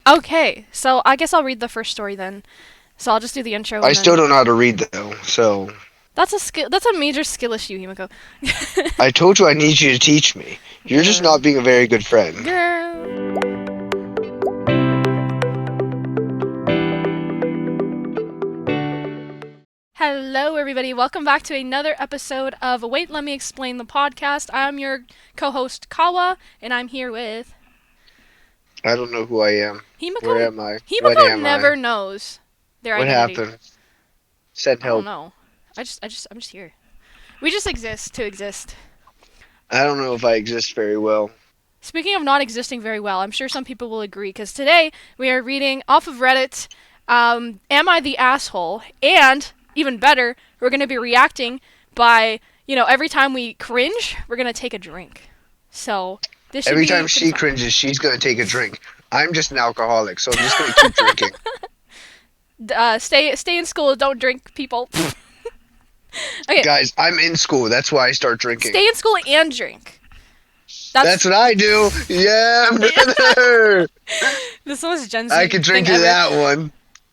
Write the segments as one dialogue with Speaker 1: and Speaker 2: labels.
Speaker 1: Okay, so I guess I'll read the first story then. So I'll just do the intro
Speaker 2: I
Speaker 1: and
Speaker 2: still
Speaker 1: then
Speaker 2: don't know how to read though, so
Speaker 1: that's a skill. That's a major skill issue, Himiko.
Speaker 2: I told you I need you to teach me. You're just
Speaker 1: Girl.
Speaker 2: not being a very good friend.
Speaker 1: Girl. Hello, everybody. Welcome back to another episode of Wait, Let Me Explain the podcast. I'm your co-host Kawa, and I'm here with
Speaker 2: I don't know who I am. Where
Speaker 1: Himiko.
Speaker 2: am I? What
Speaker 1: Himiko
Speaker 2: am I?
Speaker 1: never knows their
Speaker 2: What
Speaker 1: identity.
Speaker 2: happened? Send
Speaker 1: I don't
Speaker 2: help.
Speaker 1: know. I'm just here. We just exist to exist.
Speaker 2: I don't know if I exist very well.
Speaker 1: Speaking of not existing very well, I'm sure some people will agree because today we are reading off of Reddit, Am I the Asshole? And, even better, we're going to be reacting by, every time we cringe, we're going to take a drink. So, this should
Speaker 2: Every
Speaker 1: be
Speaker 2: time
Speaker 1: pretty
Speaker 2: she
Speaker 1: fun.
Speaker 2: cringes, she's gonna take a drink. I'm just an alcoholic, so I'm just gonna keep drinking.
Speaker 1: Stay in school, don't drink, people. Okay,
Speaker 2: Guys, I'm in school. That's why I start drinking.
Speaker 1: stay in school and drink. That's
Speaker 2: That's what I do. Yeah, brother.
Speaker 1: this was Gen
Speaker 2: I
Speaker 1: Z
Speaker 2: could
Speaker 1: thing
Speaker 2: drink to
Speaker 1: ever.
Speaker 2: that one.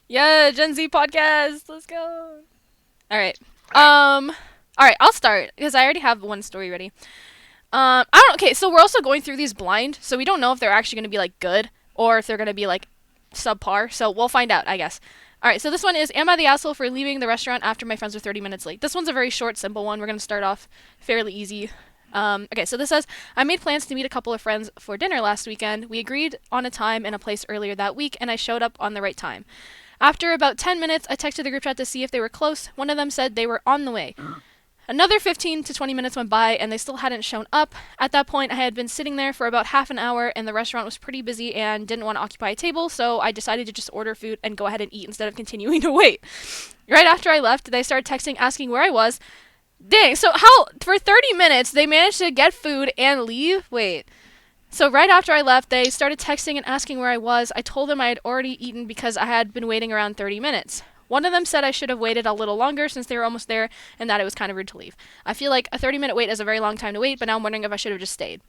Speaker 1: Yeah, Gen Z podcast. Let's go. All right. Um. All right. I'll start because I already have one story ready. I don't. Okay. So we're also going through these blind, so we don't know if they're actually going to be like good or if they're going to be like subpar. So we'll find out, I guess. All right. So this one is: Am I the asshole for leaving the restaurant after my friends were 30 minutes late? This one's a very short, simple one. We're going to start off fairly easy. Okay, so this says, I made plans to meet a couple of friends for dinner last weekend. We agreed on a time and a place earlier that week, and I showed up on the right time. After about 10 minutes, I texted the group chat to see if they were close. One of them said they were on the way. Another 15 to 20 minutes went by, and they still hadn't shown up. At that point, I had been sitting there for about half an hour, and the restaurant was pretty busy and didn't want to occupy a table, so I decided to just order food and go ahead and eat instead of continuing to wait. Right after I left, they started texting asking where I was. Dang, so how, for 30 minutes, they managed to get food and leave? Wait. So right after I left, they started texting and asking where I was. I told them I had already eaten because I had been waiting around 30 minutes. One of them said I should have waited a little longer since they were almost there and that it was kind of rude to leave. I feel like a 30-minute wait is a very long time to wait, but now I'm wondering if I should have just stayed.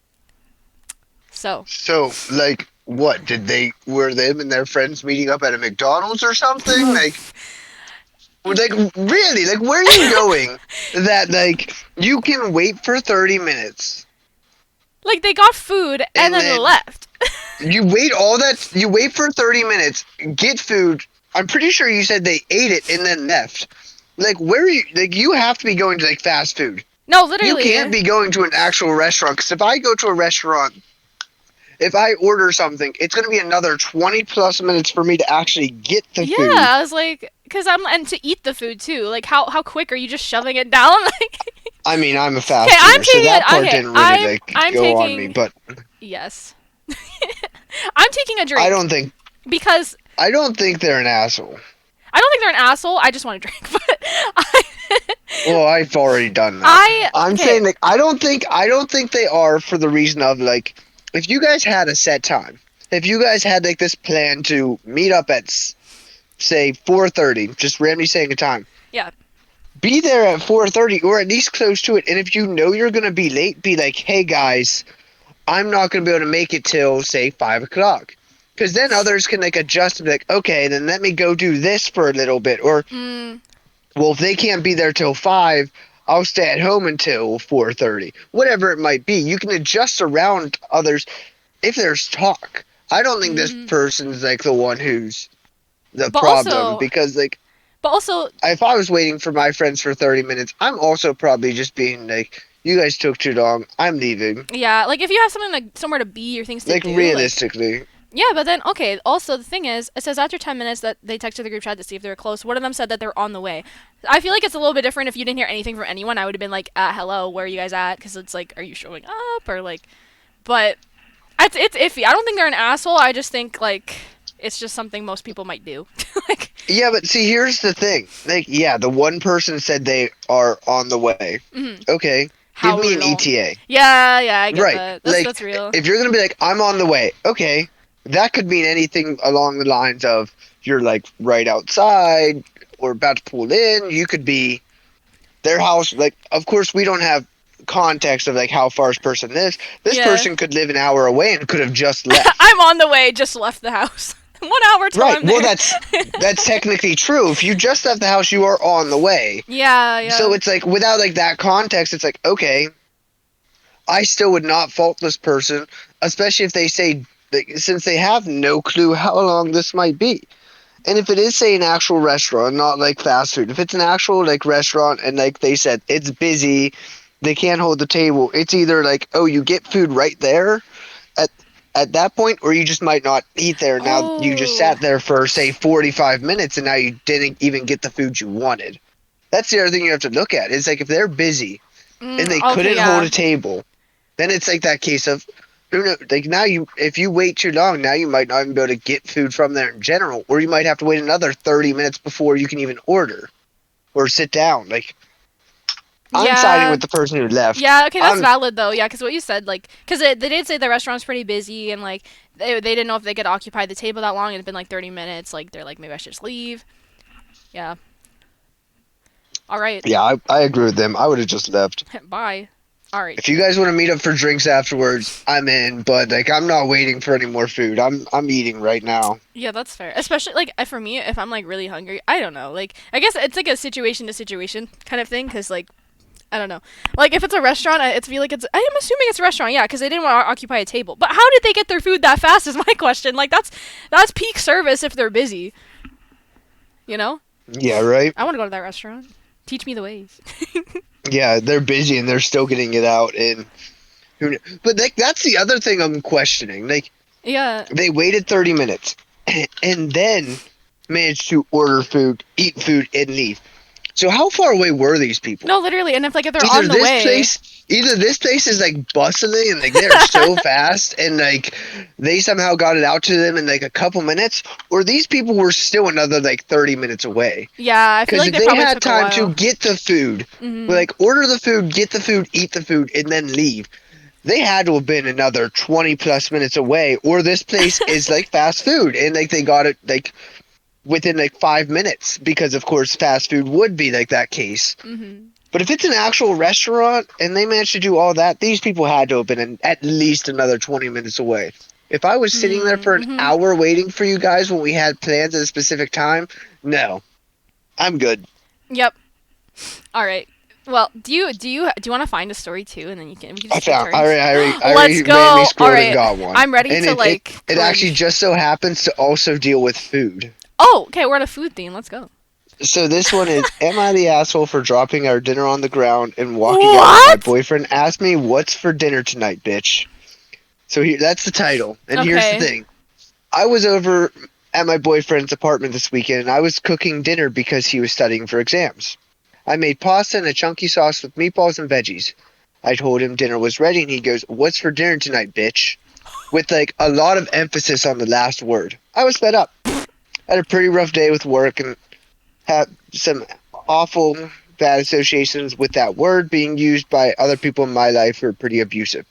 Speaker 1: So,
Speaker 2: So, like, what did they? Were them and their friends meeting up at a McDonald's or something? Like really? Like, where are you going? That like you can wait for 30 minutes
Speaker 1: like, they got food and
Speaker 2: and
Speaker 1: then
Speaker 2: then
Speaker 1: left.
Speaker 2: you wait all that. You wait for 30 minutes, get food. I'm pretty sure you said they ate it and then left. Like, where are you? Like, you have to be going to like fast food.
Speaker 1: No,
Speaker 2: You
Speaker 1: literally.
Speaker 2: can't be going to an actual restaurant. Because if I go to a restaurant, if I order something, it's going to be another 20 plus minutes for me to actually get the
Speaker 1: Yeah,
Speaker 2: food.
Speaker 1: I was like, because and to eat the food too. Like, how quick are you just shoving it down? Like,
Speaker 2: I mean, I'm a
Speaker 1: okay,
Speaker 2: fast
Speaker 1: I'm
Speaker 2: eater, so
Speaker 1: taking it.
Speaker 2: that part
Speaker 1: Okay,
Speaker 2: didn't really like
Speaker 1: I'm
Speaker 2: go on me.
Speaker 1: taking
Speaker 2: But
Speaker 1: yes. I'm taking a
Speaker 2: I
Speaker 1: drink
Speaker 2: don't think
Speaker 1: because
Speaker 2: I don't think they're an asshole.
Speaker 1: I don't think they're an asshole. I just want to drink. But
Speaker 2: Well, I've already done that.
Speaker 1: I
Speaker 2: I'm
Speaker 1: okay.
Speaker 2: saying like I don't think they are for the reason of like if you guys had a set time, if you guys had like this plan to meet up at say 4:30, just randomly saying a time.
Speaker 1: Yeah.
Speaker 2: Be there at 4:30 or at least close to it. And if you know you're gonna be late, be like, hey guys, I'm not gonna be able to make it till say 5 o'clock. Because then others can like adjust and be like, okay, then let me go do this for a little bit. Or
Speaker 1: Mm,
Speaker 2: well, if they can't be there till 5, I'll stay at home until 4:30. Whatever it might be, you can adjust around others if there's talk. I don't think this
Speaker 1: mm.
Speaker 2: person's like the one who's the
Speaker 1: But
Speaker 2: problem
Speaker 1: also,
Speaker 2: because like
Speaker 1: but also,
Speaker 2: if I was waiting for my friends for 30 minutes, I'm also probably just being like, you guys took too long. I'm leaving.
Speaker 1: yeah. Like, if you have something like somewhere to be or things to
Speaker 2: Like
Speaker 1: do, like
Speaker 2: realistically.
Speaker 1: yeah. But then okay. Also, the thing is, it says after 10 minutes that they texted the group chat to see if they were close. One of them said that they're on the way. I feel like it's a little bit different if you didn't hear anything from anyone. I would have been like, hello, where are you guys at? Because it's like, are you showing up or like, but it's iffy. I don't think they're an asshole. I just think like it's just something most people might do. Like,
Speaker 2: Yeah, but see, here's the thing. Like, yeah, the one person said they are on the way.
Speaker 1: mhm.
Speaker 2: Okay, give
Speaker 1: How
Speaker 2: me an
Speaker 1: long?
Speaker 2: ETA.
Speaker 1: Yeah, yeah, I get
Speaker 2: Right.
Speaker 1: that.
Speaker 2: Like,
Speaker 1: That's real.
Speaker 2: if you're gonna be like, I'm on the way, okay, that could mean anything along the lines of you're like right outside or about to pull in. You could be their house. Like, of course, we don't have context of like how far this person lives. This
Speaker 1: Yeah.
Speaker 2: person could live an hour away and could have just left.
Speaker 1: I'm on the way. Just left the house. 1 hour till
Speaker 2: Right.
Speaker 1: I'm
Speaker 2: Well,
Speaker 1: there.
Speaker 2: that's technically true. If you just left the house, you are on the way.
Speaker 1: Yeah,
Speaker 2: So
Speaker 1: yeah.
Speaker 2: it's like without like that context, it's like okay, I still would not fault this person, especially if they say since they have no clue how long this might be. And if it is say an actual restaurant, not like fast food, if it's an actual like restaurant and like they said it's busy, they can't hold the table. It's either like oh you get food right there at at that point, or you just might not eat there. Now you just
Speaker 1: Oh.
Speaker 2: sat there for say 45 minutes and now you didn't even get the food you wanted. That's the other thing you have to look at. Is like if they're busy and they
Speaker 1: Okay,
Speaker 2: couldn't hold
Speaker 1: yeah.
Speaker 2: a table, then it's like that case of who knows, like now you if you wait too long, now you might not even be able to get food from there in general, or you might have to wait another 30 minutes before you can even order or sit down. Like I'm siding
Speaker 1: Yeah.
Speaker 2: with the person who left.
Speaker 1: Yeah, okay, that's
Speaker 2: I'm
Speaker 1: valid though. Yeah, because what you said, like, because they did say the restaurant's pretty busy and like they didn't know if they could occupy the table that long. It had been like 30 minutes. Like they're like maybe I should just leave. Yeah. All right.
Speaker 2: yeah, I agree with them. I would have just left.
Speaker 1: Bye. All right.
Speaker 2: If you guys want to meet up for drinks afterwards, I'm in. But like I'm not waiting for any more food. I'm eating right now.
Speaker 1: Yeah, that's fair. Especially like for me, if I'm like really hungry, I don't know. Like I guess it's like a situation to situation kind of thing. Because like I don't know. Like if it's a restaurant, it's feel like it's. I'm assuming it's a restaurant, yeah, because they didn't want to occupy a table. But how did they get their food that fast? Is my question. Like that's peak service if they're busy. You know,
Speaker 2: Yeah, right.
Speaker 1: I want to go to that restaurant. Teach me the ways.
Speaker 2: Yeah, they're busy and they're still getting it out. And but like that's the other thing I'm questioning. Like
Speaker 1: Yeah.
Speaker 2: they waited 30 minutes and then managed to order food, eat food, and leave. So how far away were these people?
Speaker 1: No, literally, and if they're
Speaker 2: Either
Speaker 1: on the
Speaker 2: this
Speaker 1: way.
Speaker 2: place, either this place is like bustling and like they're so fast and like they somehow got it out to them in like a couple minutes, or these people were still another like 30 minutes away.
Speaker 1: Yeah, I feel
Speaker 2: Because
Speaker 1: like
Speaker 2: if
Speaker 1: they
Speaker 2: they
Speaker 1: probably
Speaker 2: had
Speaker 1: took a
Speaker 2: time to
Speaker 1: while.
Speaker 2: get the food,
Speaker 1: Mhm.
Speaker 2: like order the food, get the food, eat the food, and then leave, they had to have been another 20 plus minutes away, or this place is like fast food and like they got it like within like 5 minutes because of course fast food would be like that case.
Speaker 1: Mhm.
Speaker 2: But if it's an actual restaurant and they managed to do all that, these people had to have been at least another 20 minutes away. If I was sitting there for an
Speaker 1: Mhm.
Speaker 2: hour waiting for you guys when we had plans at a specific time, no, I'm good.
Speaker 1: Yep. All right. Well, do you want to find a story too, and then we can
Speaker 2: I
Speaker 1: just take
Speaker 2: found.
Speaker 1: turns.
Speaker 2: I
Speaker 1: Let's
Speaker 2: already randomly
Speaker 1: go. All
Speaker 2: scrolled and
Speaker 1: right.
Speaker 2: got one,
Speaker 1: I'm ready
Speaker 2: and
Speaker 1: to like
Speaker 2: it actually
Speaker 1: cringe.
Speaker 2: just so happens to also deal with food.
Speaker 1: Oh, okay. We're on a food theme. Let's go.
Speaker 2: So this one is: Am I the asshole for dropping our dinner on the ground and walking out when my
Speaker 1: What?
Speaker 2: boyfriend asked me what's for dinner tonight, bitch? So here, that's the title, and here's the
Speaker 1: Okay.
Speaker 2: thing: I was over at my boyfriend's apartment this weekend, and I was cooking dinner because he was studying for exams. I made pasta and a chunky sauce with meatballs and veggies. I told him dinner was ready, and he goes, "What's for dinner tonight, bitch?" With like a lot of emphasis on the last word. I was fed up. I had a pretty rough day with work and had some awful bad associations with that word being used by other people in my life who are pretty abusive.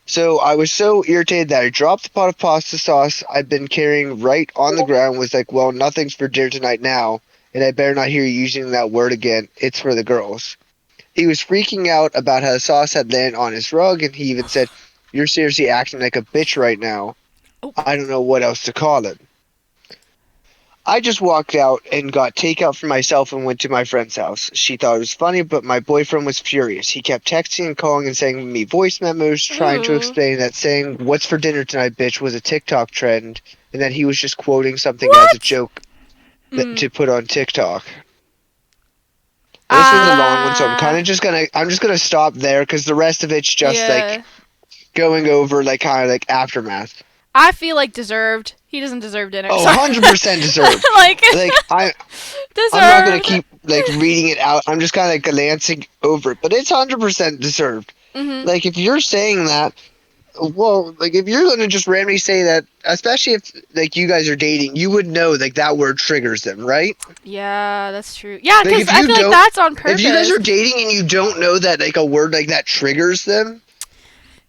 Speaker 2: So I was so irritated that I dropped the pot of pasta sauce I'd been carrying right on the ground. Was like, well, nothing's for dinner tonight now, and I better not hear you using that word again. It's for the girls. He was freaking out about how the sauce had landed on his rug, and he even said, "You're seriously acting like a bitch right now.
Speaker 1: Oh.
Speaker 2: I don't know what else to call it." I just walked out and got takeout for myself and went to my friend's house. She thought it was funny, but my boyfriend was furious. He kept texting and calling and sending me voice memos trying to
Speaker 1: Ooh.
Speaker 2: explain that saying "What's for dinner tonight, bitch" was a TikTok trend and that he was just quoting something as a
Speaker 1: What?
Speaker 2: joke
Speaker 1: Mm.
Speaker 2: to put on TikTok. This one's a long one, so
Speaker 1: Ah.
Speaker 2: I'm just gonna stop there because the rest of it's just like
Speaker 1: Yeah.
Speaker 2: going over like kind of like aftermath.
Speaker 1: I feel like deserved. He doesn't deserve dinner.
Speaker 2: Oh,
Speaker 1: Sorry.
Speaker 2: 100% deserved.
Speaker 1: Like
Speaker 2: Like I'm not gonna
Speaker 1: deserved.
Speaker 2: keep like reading it out. I'm just kind of like glancing over it, but it's 100% deserved.
Speaker 1: Mhm.
Speaker 2: Like if you're saying that, well, like if you're gonna just randomly say that, especially if like you guys are dating, you would know like that word triggers them, right?
Speaker 1: Yeah, that's true. Yeah,
Speaker 2: Like
Speaker 1: because
Speaker 2: if
Speaker 1: I
Speaker 2: you
Speaker 1: feel like
Speaker 2: don't,
Speaker 1: that's on
Speaker 2: if you guys
Speaker 1: purpose.
Speaker 2: are dating and you don't know that like a word like that triggers them,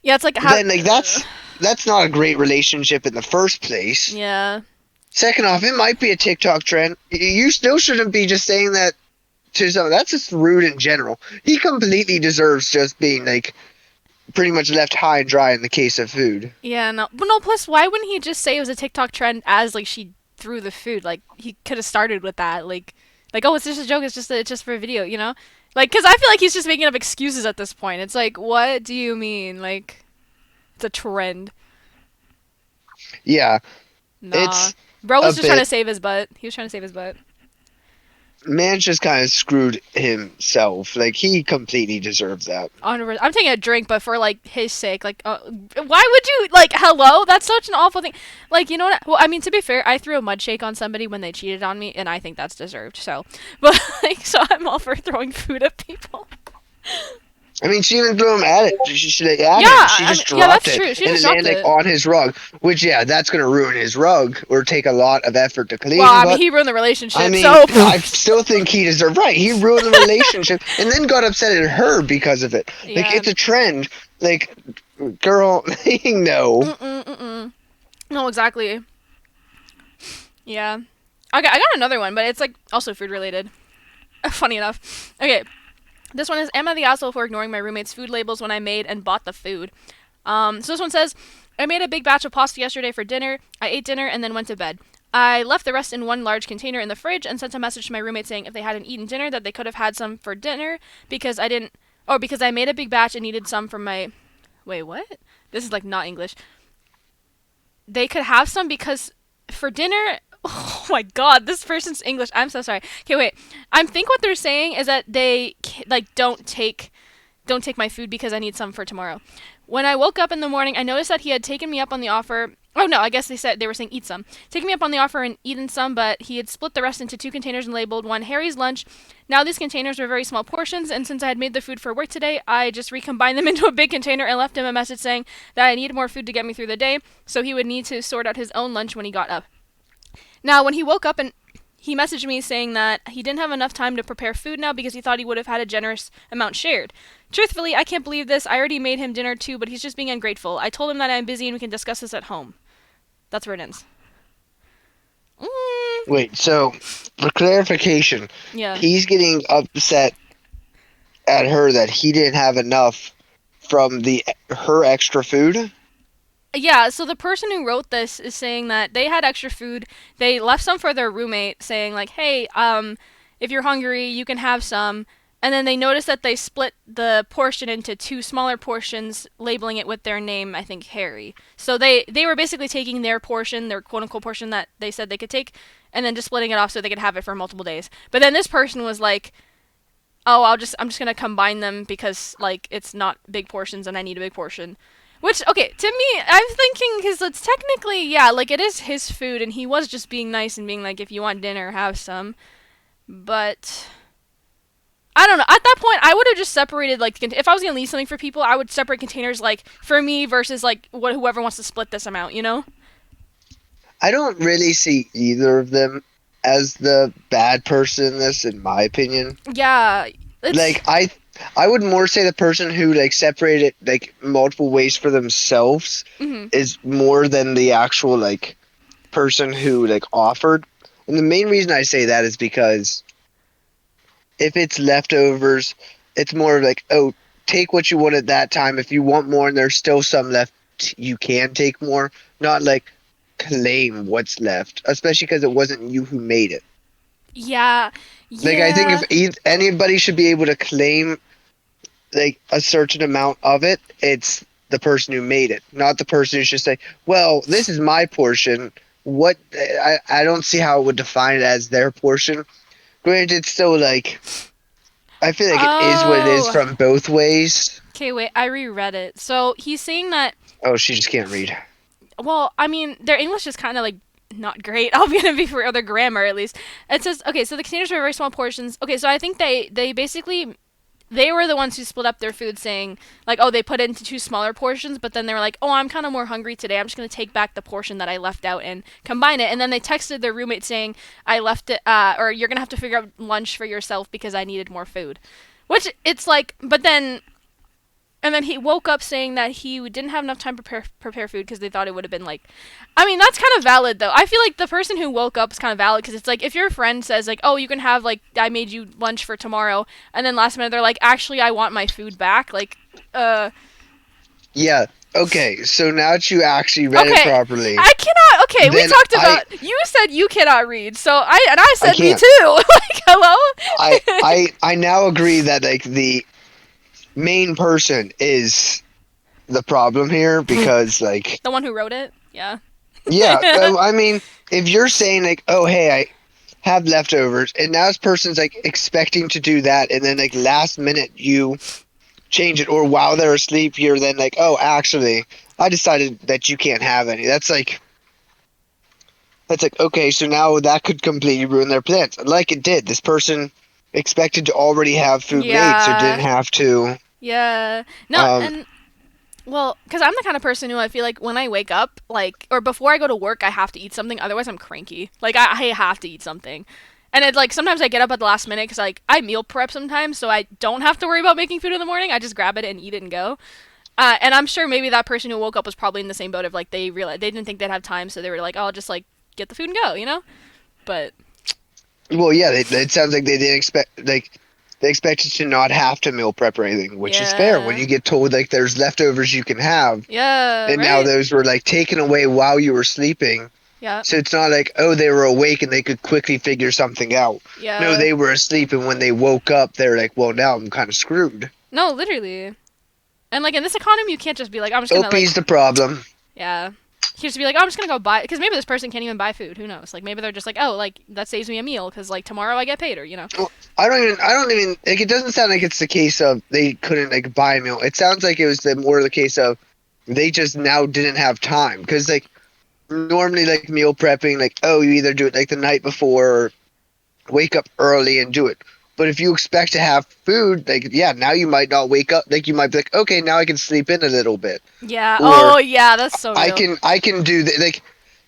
Speaker 1: Yeah, it's like how.
Speaker 2: then like that's not a great relationship in the first place.
Speaker 1: Yeah.
Speaker 2: Second off, it might be a TikTok trend. You still shouldn't be just saying that to someone. That's just rude in general. He completely deserves just being like pretty much left high and dry in the case of food.
Speaker 1: Yeah, no. But no, plus, why wouldn't he just say it was a TikTok trend as, like, she threw the food? Like, he could have started with that. Like, oh, it's just a joke. It's just for a video, you know? Like, because I feel like he's just making up excuses at this point. It's like, what do you mean? Like, it's a trend.
Speaker 2: Yeah,
Speaker 1: Nah.
Speaker 2: it's
Speaker 1: Bro
Speaker 2: a
Speaker 1: was just trying to
Speaker 2: bit.
Speaker 1: save his butt. He was trying to save his butt.
Speaker 2: Man just kind of screwed himself. Like, he completely deserves that.
Speaker 1: 100%. I'm taking a drink, but for like his sake, like, why would you like? Hello, that's such an awful thing. Like, you know what? Well, I mean, to be fair, I threw a mud shake on somebody when they cheated on me, and I think that's deserved. So, but like, so I'm all for throwing food at people.
Speaker 2: I mean, she even threw him at it. She like, at
Speaker 1: Yeah,
Speaker 2: him. She
Speaker 1: I
Speaker 2: just
Speaker 1: mean, yeah,
Speaker 2: dropped
Speaker 1: that's
Speaker 2: it,
Speaker 1: true. She
Speaker 2: and
Speaker 1: just
Speaker 2: it
Speaker 1: dropped
Speaker 2: landed like
Speaker 1: it.
Speaker 2: on his rug. Which, yeah, that's gonna ruin his rug or take a lot of effort to
Speaker 1: Well,
Speaker 2: clean.
Speaker 1: I mean,
Speaker 2: But
Speaker 1: he ruined the
Speaker 2: I
Speaker 1: relationship,
Speaker 2: mean,
Speaker 1: so
Speaker 2: I still think he deserved. Right, he ruined the relationship, and then got upset at her because of it. Like,
Speaker 1: yeah.
Speaker 2: it's a trend. Like, girl, no.
Speaker 1: Mm-mm. No, exactly. Yeah. Okay, I got another one, but it's like also food related. Funny enough. Okay, this one is: Am I the asshole for ignoring my roommate's food labels when I made and bought the food? So this one says: I made a big batch of pasta yesterday for dinner. I ate dinner and then went to bed. I left the rest in one large container in the fridge and sent a message to my roommate saying if they hadn't eaten dinner that they could have had some for dinner because I didn't, or because I made a big batch and needed some for my. Wait, what? This is like not English. They could have some because for dinner. Oh my god, this person's English. I'm so sorry. Okay, wait. I think what they're saying is that they like don't take my food because I need some for tomorrow. When I woke up in the morning, I noticed that he had taken me up on the offer. Oh no, I guess they were saying eat some. Taken me up on the offer and eaten some, but he had split the rest into two containers and labeled one Harry's lunch. Now these containers were very small portions, and since I had made the food for work today, I just recombined them into a big container and left him a message saying that I needed more food to get me through the day, so he would need to sort out his own lunch when he got up. Now, when he woke up and he messaged me saying that he didn't have enough time to prepare food now because he thought he would have had a generous amount shared. Truthfully, I can't believe this. I already made him dinner too, but he's just being ungrateful. I told him that I'm busy and we can discuss this at home. That's where it ends. Mm,
Speaker 2: Wait, so for clarification,
Speaker 1: yeah.
Speaker 2: he's getting upset at her that he didn't have enough from the her extra food.
Speaker 1: Yeah, so the person who wrote this is saying that they had extra food. They left some for their roommate, saying like, "Hey, if you're hungry, you can have some." And then they noticed that they split the portion into two smaller portions, labeling it with their name, I think Harry. So they were basically taking their portion, their quote unquote portion that they said they could take, and then just splitting it off so they could have it for multiple days. But then this person was like, "Oh, I'm just gonna combine them because like it's not big portions and I need a big portion." Which, okay, to me, I'm thinking because it's technically, yeah, like it is his food, and he was just being nice and being like, if you want dinner, have some. But I don't know. At that point, I would have just separated like if I was gonna leave something for people, I would separate containers like for me versus like what whoever wants to split this amount. You know?
Speaker 2: I don't really see either of them as the bad person in this, in my opinion.
Speaker 1: Yeah, it's
Speaker 2: Like, I would more say the person who like separated like multiple ways for themselves
Speaker 1: mhm.
Speaker 2: is more than the actual like person who like offered. And the main reason I say that is because if it's leftovers, it's more like, oh, take what you want at that time. If you want more and there's still some left, you can take more. Not like claim what's left, especially because it wasn't you who made it.
Speaker 1: Yeah,
Speaker 2: Like, I think
Speaker 1: yeah.
Speaker 2: if anybody should be able to claim like a certain amount of it, it's the person who made it, not the person who's just like, well, this is my portion. What I don't see how it would define it as their portion. Granted, it's still like I feel like it is what it is
Speaker 1: Oh,
Speaker 2: from both ways.
Speaker 1: okay. Wait, I reread it. So he's saying that.
Speaker 2: Oh, she just can't read.
Speaker 1: Well, I mean, their English is kind of like not great. I'll be gonna be for other grammar at least. It says okay, so the containers were very small portions. Okay, so I think they basically they were the ones who split up their food, saying like, oh, they put it into two smaller portions, but then they were like, oh, I'm kind of more hungry today. I'm just gonna take back the portion that I left out and combine it. And then they texted their roommate saying, I left it, or you're gonna have to figure out lunch for yourself because I needed more food. Which it's like, but then and then he woke up saying that he didn't have enough time to prepare food because they thought it would have been like. I mean, that's kind of valid though. I feel like the person who woke up is kind of valid because it's like if your friend says like, "Oh, you can have like I made you lunch for tomorrow," and then last minute they're like, "Actually, I want my food back." Like, uh,
Speaker 2: Yeah. Okay. So now that you actually read it
Speaker 1: Okay,
Speaker 2: properly,
Speaker 1: I cannot. Okay, we
Speaker 2: then
Speaker 1: talked about. You said you cannot read, so I
Speaker 2: I
Speaker 1: said me
Speaker 2: can't.
Speaker 1: too. Like, hello.
Speaker 2: I now agree that like the main person is the problem here because like
Speaker 1: The one who wrote it. Yeah.
Speaker 2: yeah, I mean if you're saying like oh hey I have leftovers and now this person's like expecting to do that and then like last minute you change it or while they're asleep you're then like oh actually I decided that you can't have any. That's like okay, so now that could completely ruin their plans. Like it did. This person expected to already have food made, so
Speaker 1: Yeah.
Speaker 2: didn't have to.
Speaker 1: Yeah. No,
Speaker 2: Um,
Speaker 1: and well, because I'm the kind of person who I feel like when I wake up, like, or before I go to work, I have to eat something. Otherwise, I'm cranky. Like, I have to eat something. And it's like sometimes I get up at the last minute because like I meal prep sometimes, so I don't have to worry about making food in the morning. I just grab it and eat it and go. And I'm sure maybe that person who woke up was probably in the same boat of like they realized they didn't think they'd have time, so they were like, "Oh, I'll just like get the food and go," you know. But
Speaker 2: well, yeah, it sounds like they didn't expect like they expected to not have to meal prep or anything, which is fair when
Speaker 1: yeah,
Speaker 2: you get told like there's leftovers you can have,
Speaker 1: yeah,
Speaker 2: and now
Speaker 1: right,
Speaker 2: those were like taken away while you were sleeping.
Speaker 1: yeah,
Speaker 2: So it's not like oh they were awake and they could quickly figure something out. No,
Speaker 1: yeah.
Speaker 2: they were asleep, and when they woke up, they're like, well, now I'm kind of screwed.
Speaker 1: No, literally. And like in this economy, you can't just be like, I'm just gonna like,
Speaker 2: OP's the problem.
Speaker 1: yeah. You just be like, oh, I'm just gonna go buy because maybe this person can't even buy food. Who knows? Like maybe they're just like, oh, like that saves me a meal because like tomorrow I get paid or you know.
Speaker 2: Well, I don't even like. It doesn't sound like it's the case of they couldn't like buy a meal. It sounds like it was more the case of they just now didn't have time because like normally like meal prepping like oh you either do it like the night before or wake up early and do it. But if you expect to have food, like yeah, now you might not wake up. Like you might be like okay now I can sleep in a little bit,
Speaker 1: Yeah.
Speaker 2: or
Speaker 1: Oh yeah, that's so
Speaker 2: I
Speaker 1: real.
Speaker 2: can I can do that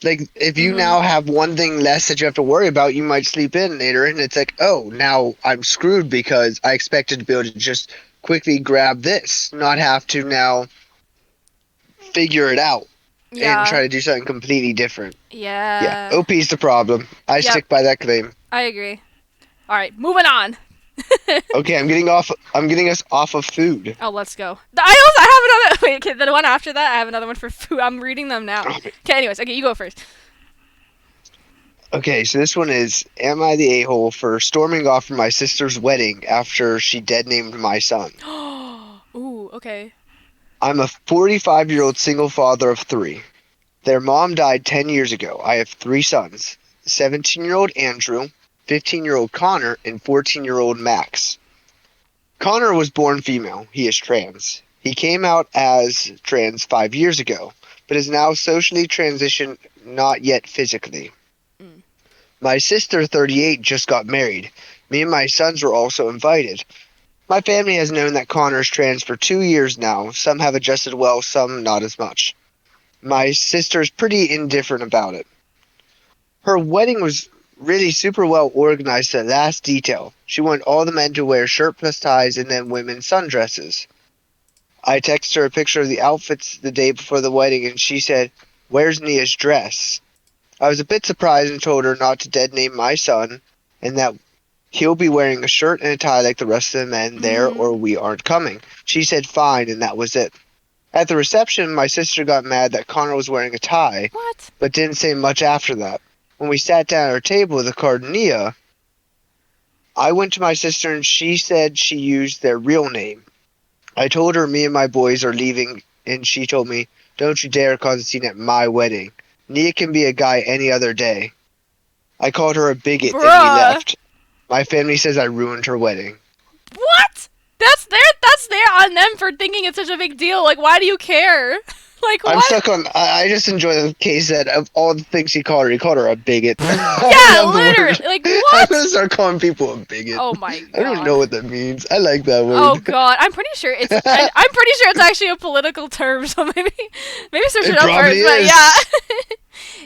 Speaker 2: like if you
Speaker 1: Mhm.
Speaker 2: now have one thing less that you have to worry about, you might sleep in later, and it's like, oh, now I'm screwed because I expected to be able to just quickly grab this, not have to now figure it out and
Speaker 1: Yeah.
Speaker 2: try to do something completely different. Yeah,
Speaker 1: Yeah.
Speaker 2: OP's the problem. I
Speaker 1: Yep.
Speaker 2: stick by that claim.
Speaker 1: I agree. All right, moving on.
Speaker 2: Okay, I'm getting off. I'm getting us off of food.
Speaker 1: Oh, let's go. I have another. Wait, okay, the one after that, I have another one for food. I'm reading them now. Okay, anyways, okay, you go first.
Speaker 2: Okay, so this one is: am I the a-hole for storming off from my sister's wedding after she dead named my son?
Speaker 1: Ooh, okay.
Speaker 2: I'm a 45-year-old single father of three. Their mom died 10 years ago. I have three sons: 17-year-old Andrew, 15-year-old Connor, and 14-year-old Max. Connor was born female. He is trans. He came out as trans 5 years ago, but is now socially transitioned, not yet physically.
Speaker 1: Mm.
Speaker 2: My sister, 38, just got married. Me and my sons were also invited. My family has known that Connor is trans for 2 years now. Some have adjusted well, some not as much. My sister's pretty indifferent about it. Her wedding was really super well organized to the last detail. She wanted all the men to wear shirt plus ties and then women's sundresses. I texted her a picture of the outfits the day before the wedding and she said, "Where's Nia's dress?" I was a bit surprised and told her not to dead name my son and that he'll be wearing a shirt and a tie like the rest of the men there
Speaker 1: Mhm.
Speaker 2: or we aren't coming. She said fine and that was it. At the reception, my sister got mad that Connor was wearing a tie,
Speaker 1: What?
Speaker 2: but didn't say much after that. When we sat down at our table with the card Nia, I went to my sister and she said she used their real name. I told her me and my boys are leaving, and she told me, "Don't you dare cause a scene at my wedding. Nia can be a guy any other day." I called her a bigot and we
Speaker 1: Bruh.
Speaker 2: left. My family says I ruined her wedding.
Speaker 1: What? That's their on them for thinking it's such a big deal. Like, why do you care? Like,
Speaker 2: I'm
Speaker 1: what?
Speaker 2: stuck on. I just enjoy the case that of all the things he called her a bigot. I
Speaker 1: Yeah,
Speaker 2: love the word.
Speaker 1: literally. Like,
Speaker 2: I'm gonna
Speaker 1: what?
Speaker 2: start calling people a bigot.
Speaker 1: Oh my
Speaker 2: I don't even know
Speaker 1: god.
Speaker 2: what that means. I like that
Speaker 1: Oh
Speaker 2: word.
Speaker 1: god. I'm pretty sure it's. I'm pretty sure it's actually a political term. So maybe search it
Speaker 2: It
Speaker 1: up
Speaker 2: probably
Speaker 1: first. But yeah.
Speaker 2: is.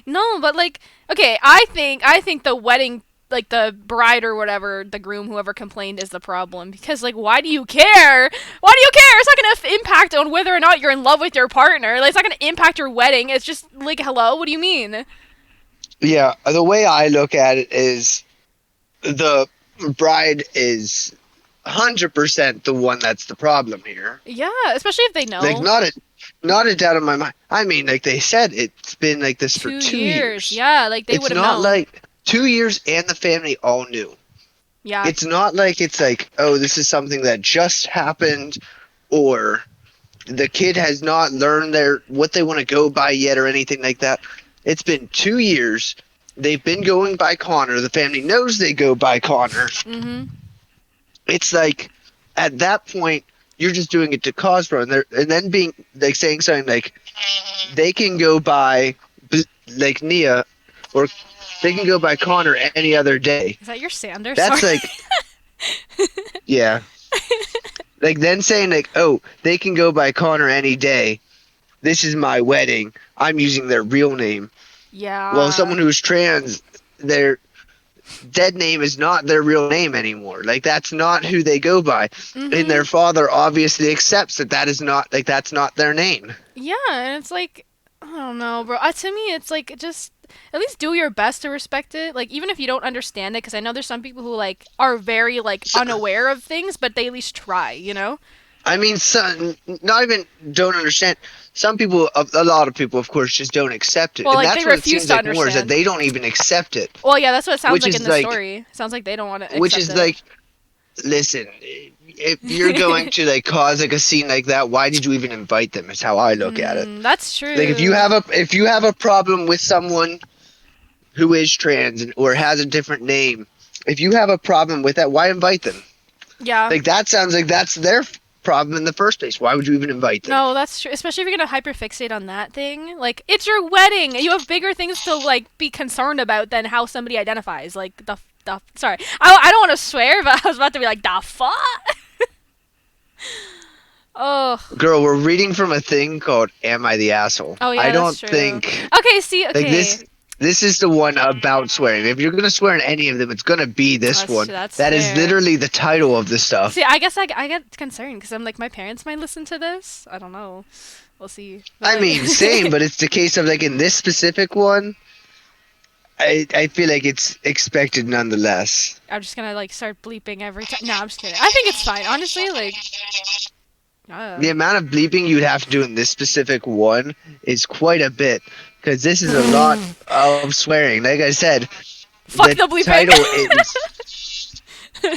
Speaker 1: No, but like, okay. I think the wedding, like the bride or whatever, the groom, whoever complained, is the problem. Because like, why do you care? Why do you care? It's not gonna impact on whether or not you're in love with your partner. Like, it's not gonna impact your wedding. It's just like, hello. What do you mean?
Speaker 2: Yeah, the way I look at it is the bride is 100% the one that's the problem here.
Speaker 1: Yeah, especially if they
Speaker 2: Like
Speaker 1: know.
Speaker 2: not a Not a doubt in my mind. I mean, like they said, it's been like this for
Speaker 1: 2 years.
Speaker 2: 2 years.
Speaker 1: Yeah, like they
Speaker 2: It's
Speaker 1: would have
Speaker 2: not
Speaker 1: known.
Speaker 2: like 2 years and the family all knew.
Speaker 1: Yeah.
Speaker 2: It's not like it's like, oh, this is something that just happened, or the kid has not learned their what they want to go by yet, or anything like that. It's been 2 years. They've been going by Connor. The family knows they go by Connor.
Speaker 1: Mhm.
Speaker 2: It's like at that point you're just doing it to cause for, and then being like saying something like they can go by like Nia, or they can go by Connor any other day.
Speaker 1: Is that your sander? Sorry.
Speaker 2: That's like, yeah, like then saying like, oh, they can go by Connor any day. This is my wedding. I'm using their real name. Well,
Speaker 1: Yeah.
Speaker 2: someone who's trans, their dead name is not their real name anymore. Like that's not who they go by. And
Speaker 1: Mhm.
Speaker 2: their father obviously accepts that that is not like that's not their name.
Speaker 1: Yeah, and it's like I don't know, bro. To me, it's like just at least do your best to respect it. Like even if you don't understand it, because I know there's some people who like are very like
Speaker 2: So,
Speaker 1: unaware of things, but they at least try. You know?
Speaker 2: I mean, some not even don't understand. Some people, a lot of people, of course, just don't accept it,
Speaker 1: Well,
Speaker 2: and
Speaker 1: like they
Speaker 2: that's what it
Speaker 1: refuse
Speaker 2: seems
Speaker 1: to
Speaker 2: like more is that
Speaker 1: understand.
Speaker 2: they don't even accept it,
Speaker 1: Well, yeah, that's what it sounds
Speaker 2: which
Speaker 1: like in
Speaker 2: is
Speaker 1: the
Speaker 2: like,
Speaker 1: story. It sounds like they don't want to
Speaker 2: which
Speaker 1: accept
Speaker 2: is
Speaker 1: it.
Speaker 2: like, listen, if you're going to like cause like a scene like that, why did you even invite them? Is how I look at it.
Speaker 1: That's
Speaker 2: Like
Speaker 1: true.
Speaker 2: if you have a problem with someone who is trans or has a different name, if you have a problem with that, why invite them?
Speaker 1: Yeah.
Speaker 2: Like that sounds like that's their problem in the first place. Why would you even invite them?
Speaker 1: No, that's true. Especially if you're gonna hyperfixate on that thing. Like, it's your wedding. You have bigger things to like be concerned about than how somebody identifies. Like the. Sorry, I don't want to swear, but I was about to be like the fuck. Oh.
Speaker 2: Girl, we're reading from a thing called "Am I the Asshole?"
Speaker 1: Oh
Speaker 2: I
Speaker 1: yeah, that's
Speaker 2: don't
Speaker 1: true.
Speaker 2: think
Speaker 1: Okay. See.
Speaker 2: like
Speaker 1: Okay.
Speaker 2: this is the one about swearing. If you're gonna swear in any of them, it's gonna be this
Speaker 1: That's
Speaker 2: one.
Speaker 1: that's
Speaker 2: That is
Speaker 1: fair.
Speaker 2: literally the title of the
Speaker 1: See,
Speaker 2: stuff.
Speaker 1: I guess I get concerned because I'm like my parents might listen to this. I don't know. We'll see. But
Speaker 2: I mean, same,
Speaker 1: like,
Speaker 2: but it's the case of like in this specific one, I feel like it's expected nonetheless.
Speaker 1: I'm just gonna like start bleeping every time. No, I'm just kidding. I think it's fine. Honestly, like.
Speaker 2: The
Speaker 1: Uh,
Speaker 2: amount of bleeping you'd have to do in this specific one is quite a bit, because this is a lot of swearing. Like I said,
Speaker 1: Fuck
Speaker 2: the
Speaker 1: the bleeping.
Speaker 2: title is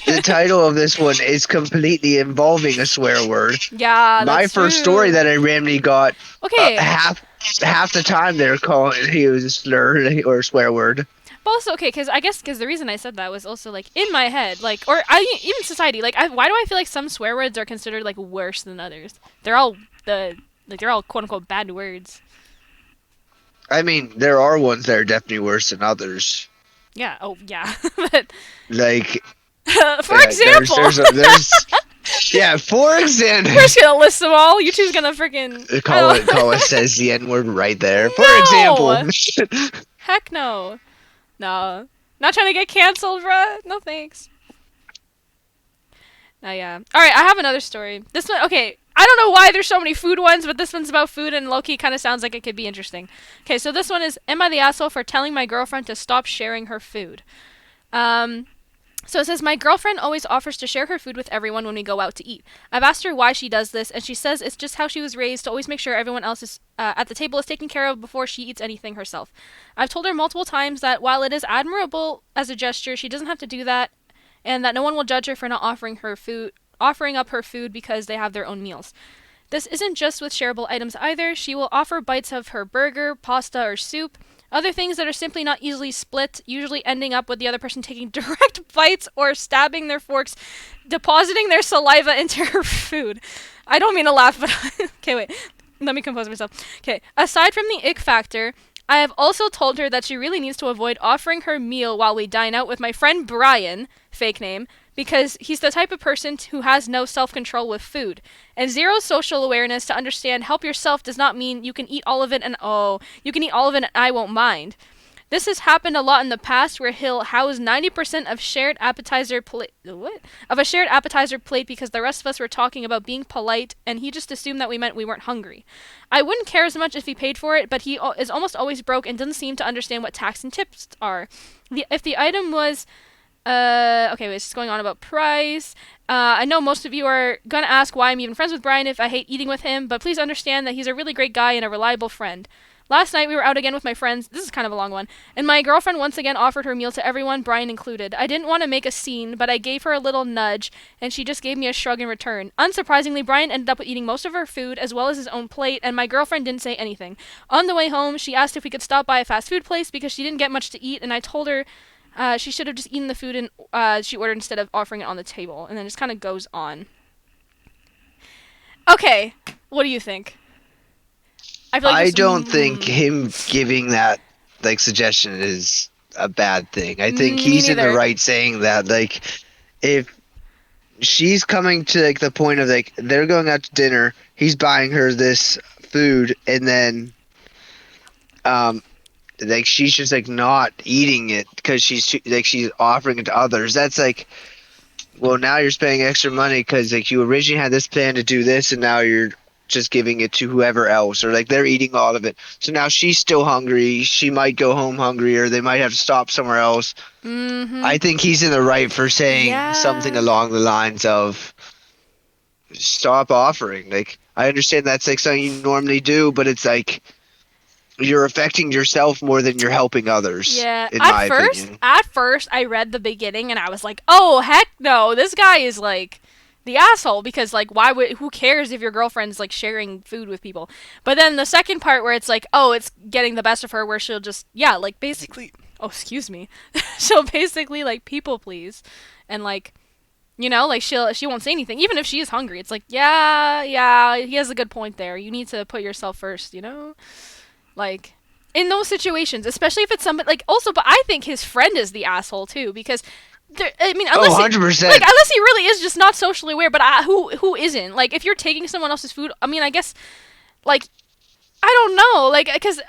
Speaker 2: the title of this one is completely involving a swear word.
Speaker 1: Yeah,
Speaker 2: My
Speaker 1: that's
Speaker 2: first story
Speaker 1: true.
Speaker 2: that I randomly got,
Speaker 1: Okay,
Speaker 2: half the time they're calling he was a slur or a swear word.
Speaker 1: but also okay, because I guess because the reason I said that was also like in my head, like or even society, like why do I feel like some swear words are considered like worse than others? They're all they're all quote unquote bad words.
Speaker 2: I mean, there are ones that are definitely worse than others.
Speaker 1: Yeah. Oh yeah. But
Speaker 2: Like
Speaker 1: for example,
Speaker 2: there's yeah. For example,
Speaker 1: we're just gonna list them all. YouTube's gonna freaking I
Speaker 2: Call it
Speaker 1: don't.
Speaker 2: says the N word right there. For example,
Speaker 1: No. Heck no. No. Not trying to get canceled, bruh. No thanks. Oh yeah. All right, I have another story. This one, okay. I don't know why there's so many food ones, but this one's about food and Loki kind of sounds like it could be interesting. Okay, so this one is: Am I the asshole for telling my girlfriend to stop sharing her food? Um, so it says my girlfriend always offers to share her food with everyone when we go out to eat. I've asked her why she does this, and she says it's just how she was raised to always make sure everyone else is at the table is taken care of before she eats anything herself. I've told her multiple times that while it is admirable as a gesture, she doesn't have to do that, and that no one will judge her for not offering up her food because they have their own meals. This isn't just with shareable items either. She will offer bites of her burger, pasta, or soup, other things that are simply not easily split, usually ending up with the other person taking direct bites or stabbing their forks, depositing their saliva into her food. I don't mean to laugh, but okay, wait. Let me compose myself. Okay, aside from the ick factor, I have also told her that she really needs to avoid offering her meal while we dine out with my friend Brian, fake name, because he's the type of person who has no self control with food. And zero social awareness to understand help yourself does not mean you can eat all of it and oh, you can eat all of it and I won't mind. This has happened a lot in the past where he'll house 90% of shared appetizer plate what? Of a shared appetizer plate because the rest of us were talking about being polite and he just assumed that we meant we weren't hungry. I wouldn't care as much if he paid for it, but he is almost always broke and doesn't seem to understand what tax and tips are. If the item was Okay, it's going on about price. I know most of you are gonna ask why I'm even friends with Brian if I hate eating with him, but please understand that he's a really great guy and a reliable friend. Last night we were out again with my friends. This is kind of a long one. And my girlfriend once again offered her meal to everyone, Brian included. I didn't want to make a scene, but I gave her a little nudge, and she just gave me a shrug in return. Unsurprisingly, Brian ended up eating most of her food as well as his own plate, and my girlfriend didn't say anything. On the way home, she asked if we could stop by a fast food place because she didn't get much to eat, and I told her she should have just eaten the food and she ordered instead of offering it on the table. And then it just kind of goes on. Okay, what do you think? I feel like
Speaker 2: I
Speaker 1: this.
Speaker 2: don't think him giving that like suggestion is a bad thing. I think
Speaker 1: Me
Speaker 2: he's in the
Speaker 1: neither.
Speaker 2: right saying that like if she's coming to like the point of like they're going out to dinner, he's buying her this food and then um like she's just like not eating it because she's offering it to others. That's like, well, now you're spending extra money because like you originally had this plan to do this and now you're just giving it to whoever else, or like they're eating all of it, so now she's still hungry, she might go home hungry, or they might have to stop somewhere else.
Speaker 1: Mm-hmm.
Speaker 2: I think he's in the right for saying something
Speaker 1: Yeah.
Speaker 2: along the lines of stop offering. Like, I understand that's like something you normally do, but it's like you're affecting yourself more than you're helping others,
Speaker 1: Yeah.
Speaker 2: in
Speaker 1: At
Speaker 2: my
Speaker 1: first,
Speaker 2: opinion.
Speaker 1: at first, I read the beginning and I was like, "Oh heck no! This guy is like the asshole because like why would who cares if your girlfriend's like sharing food with people?" But then the second part where it's like, "Oh, it's getting the best of her," where she'll just like basically, oh excuse me, she'll basically like people please, and like like she won't say anything even if she is hungry. It's like yeah, he has a good point there. You need to put yourself first. Like in those situations, especially if it's somebody like also, but I think his friend is the asshole too because I mean,
Speaker 2: Oh,
Speaker 1: unless he like
Speaker 2: 100%.
Speaker 1: unless he really is just not socially aware. But who isn't? Like if you're taking someone else's food, I mean, I guess like I don't know, like because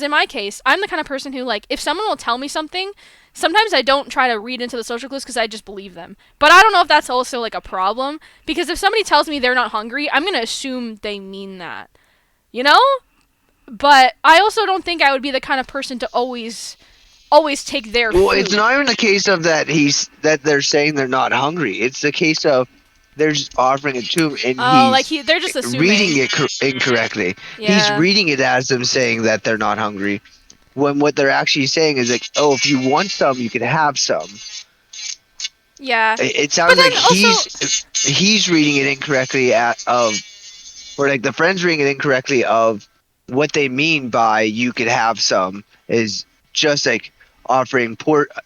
Speaker 1: in my case, I'm the kind of person who like if someone will tell me something, sometimes I don't try to read into the social clues because I just believe them. But I don't know if that's also like a problem because if somebody tells me they're not hungry, I'm gonna assume they mean that, you know. But I also don't think I would be the kind of person to always take their
Speaker 2: Well, it's
Speaker 1: food.
Speaker 2: not even the case of that they're saying they're not hungry. It's the case of they're just offering it to him and
Speaker 1: Oh, like
Speaker 2: he's
Speaker 1: they're just
Speaker 2: reading
Speaker 1: assuming.
Speaker 2: it incorrectly. He's
Speaker 1: Yeah.
Speaker 2: reading it as them saying that they're not hungry, when what they're actually saying is like, "Oh, if you want some, you can have some."
Speaker 1: Yeah.
Speaker 2: It
Speaker 1: But
Speaker 2: sounds like
Speaker 1: then also
Speaker 2: he's reading it incorrectly or like the friend's reading it incorrectly of what they mean by "you could have some" is just like offering